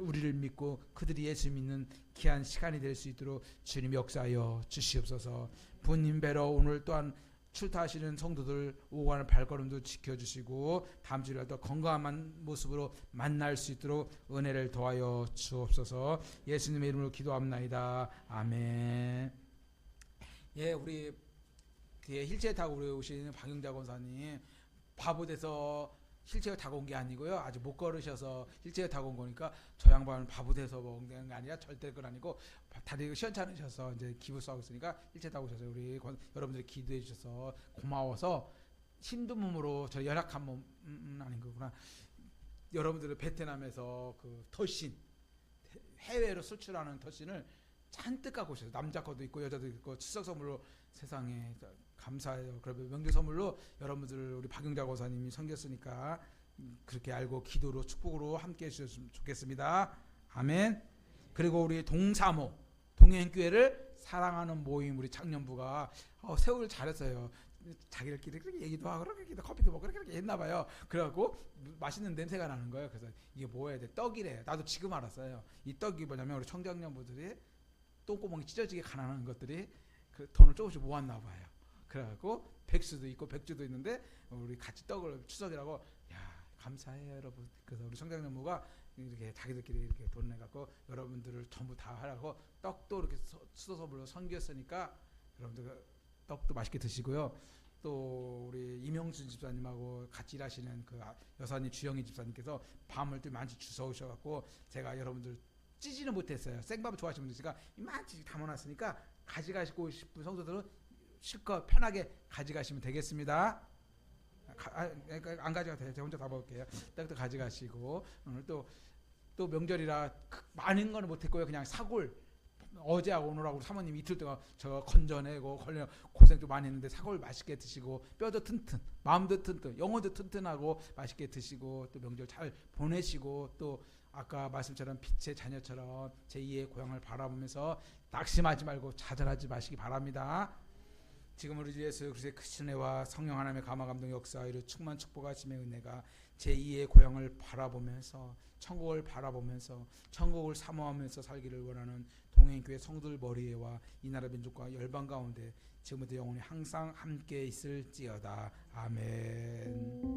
우리를 믿고 그들이 예수 믿는 귀한 시간이 될 수 있도록 주님 역사하여 주시옵소서. 부님 뵈러 오늘 또한 출타하시는 성도들 오가는 발걸음도 지켜주시고 다음 주일에도 건강한 모습으로 만날 수 있도록 은혜를 더하여 주옵소서. 예수님의 이름으로 기도합나이다. 아멘. 예, 우리 뒤에 휠체어 타고 우리 오신 박영자 권사님 바보 돼서 휠체어 타고 온 게 아니고요. 아직 못 걸으셔서 휠체어 타고 온 거니까 저 양반은 바보 돼서 온 게 아니라 절대 그건 아니고 다리 시원찮으셔서 이제 기부하고 있으니까 휠체어 타고 오셔서 우리 여러분들이 기도해 주셔서 고마워서 힘든 몸으로 저 열악한 몸은 아닌 거구나. 여러분들은 베트남에서 그 터신 해외로 수출하는 터신을 잔뜩 갖고 오셔서 남자 것도 있고 여자도 있고 추석 선물로 세상에 감사해요. 그러면 명절 선물로 여러분들 우리 박영자 고사님이 섬겼으니까 그렇게 알고 기도로 축복으로 함께 해주셨으면 좋겠습니다. 아멘. 그리고 우리 동사모 동행교회를 사랑하는 모임 우리 청년부가 세월 잘했어요. 자기들끼리 그렇게 얘기도 하고 그렇게 커피도 먹고 그렇게 했나 봐요. 그래갖고 맛있는 냄새가 나는 거예요. 그래서 이게 뭐야 돼? 떡이래. 나도 지금 알았어요. 이 떡이 뭐냐면 우리 청장년부들이 똥구멍이 찢어지게 가난한 것들이 그 돈을 조금씩 모았나 봐요. 그래갖고 백수도 있고 백주도 있는데 우리 같이 떡을 추석이라고 야 감사해요 여러분. 그래서 우리 청장년부가 이렇게 자기들끼리 이렇게 돈 내갖고 여러분들을 전부 다 하라고 떡도 이렇게 수도서불로 섬겼으니까 여러분들 떡도 맛있게 드시고요. 또 우리 이명수 집사님하고 같이 일하시는 그 여사님 주영희 집사님께서 밤을 또 많이 주워오셔갖고 제가 여러분들 찌지는 못했어요. 생밥 좋아하시는 분들이니까 이만치 담아놨으니까 가져가시고 싶은 성도들은 실컷 편하게 가져가시면 되겠습니다. 안 가져가도 돼요. 제가 혼자 다 먹을게요. 떡도 가져가시고 오늘 또 명절이라 많은 건 못했고요. 그냥 사골 어제하고 오늘하고 사모님 이틀 동안 저 건져내고 걸려 고생도 많이 했는데 사골 맛있게 드시고 뼈도 튼튼 마음도 튼튼 영혼도 튼튼하고 맛있게 드시고 또 명절 잘 보내시고 또 아까 말씀처럼 빛의 자녀처럼 제2의 고향을 바라보면서 낙심하지 말고 좌절하지 마시기 바랍니다. 지금 우리 주 예수 그리스도의 크신 은혜와 성령 하나님의 감화 감동 역사로 충만 축복하심의 은혜가 제2의 고향을 바라보면서 천국을 바라보면서 천국을 사모하면서 살기를 원하는 동행교회 성도들 머리에와 이 나라 민족과 열방 가운데 지금부터 영원히 항상 함께 있을지어다. 아멘.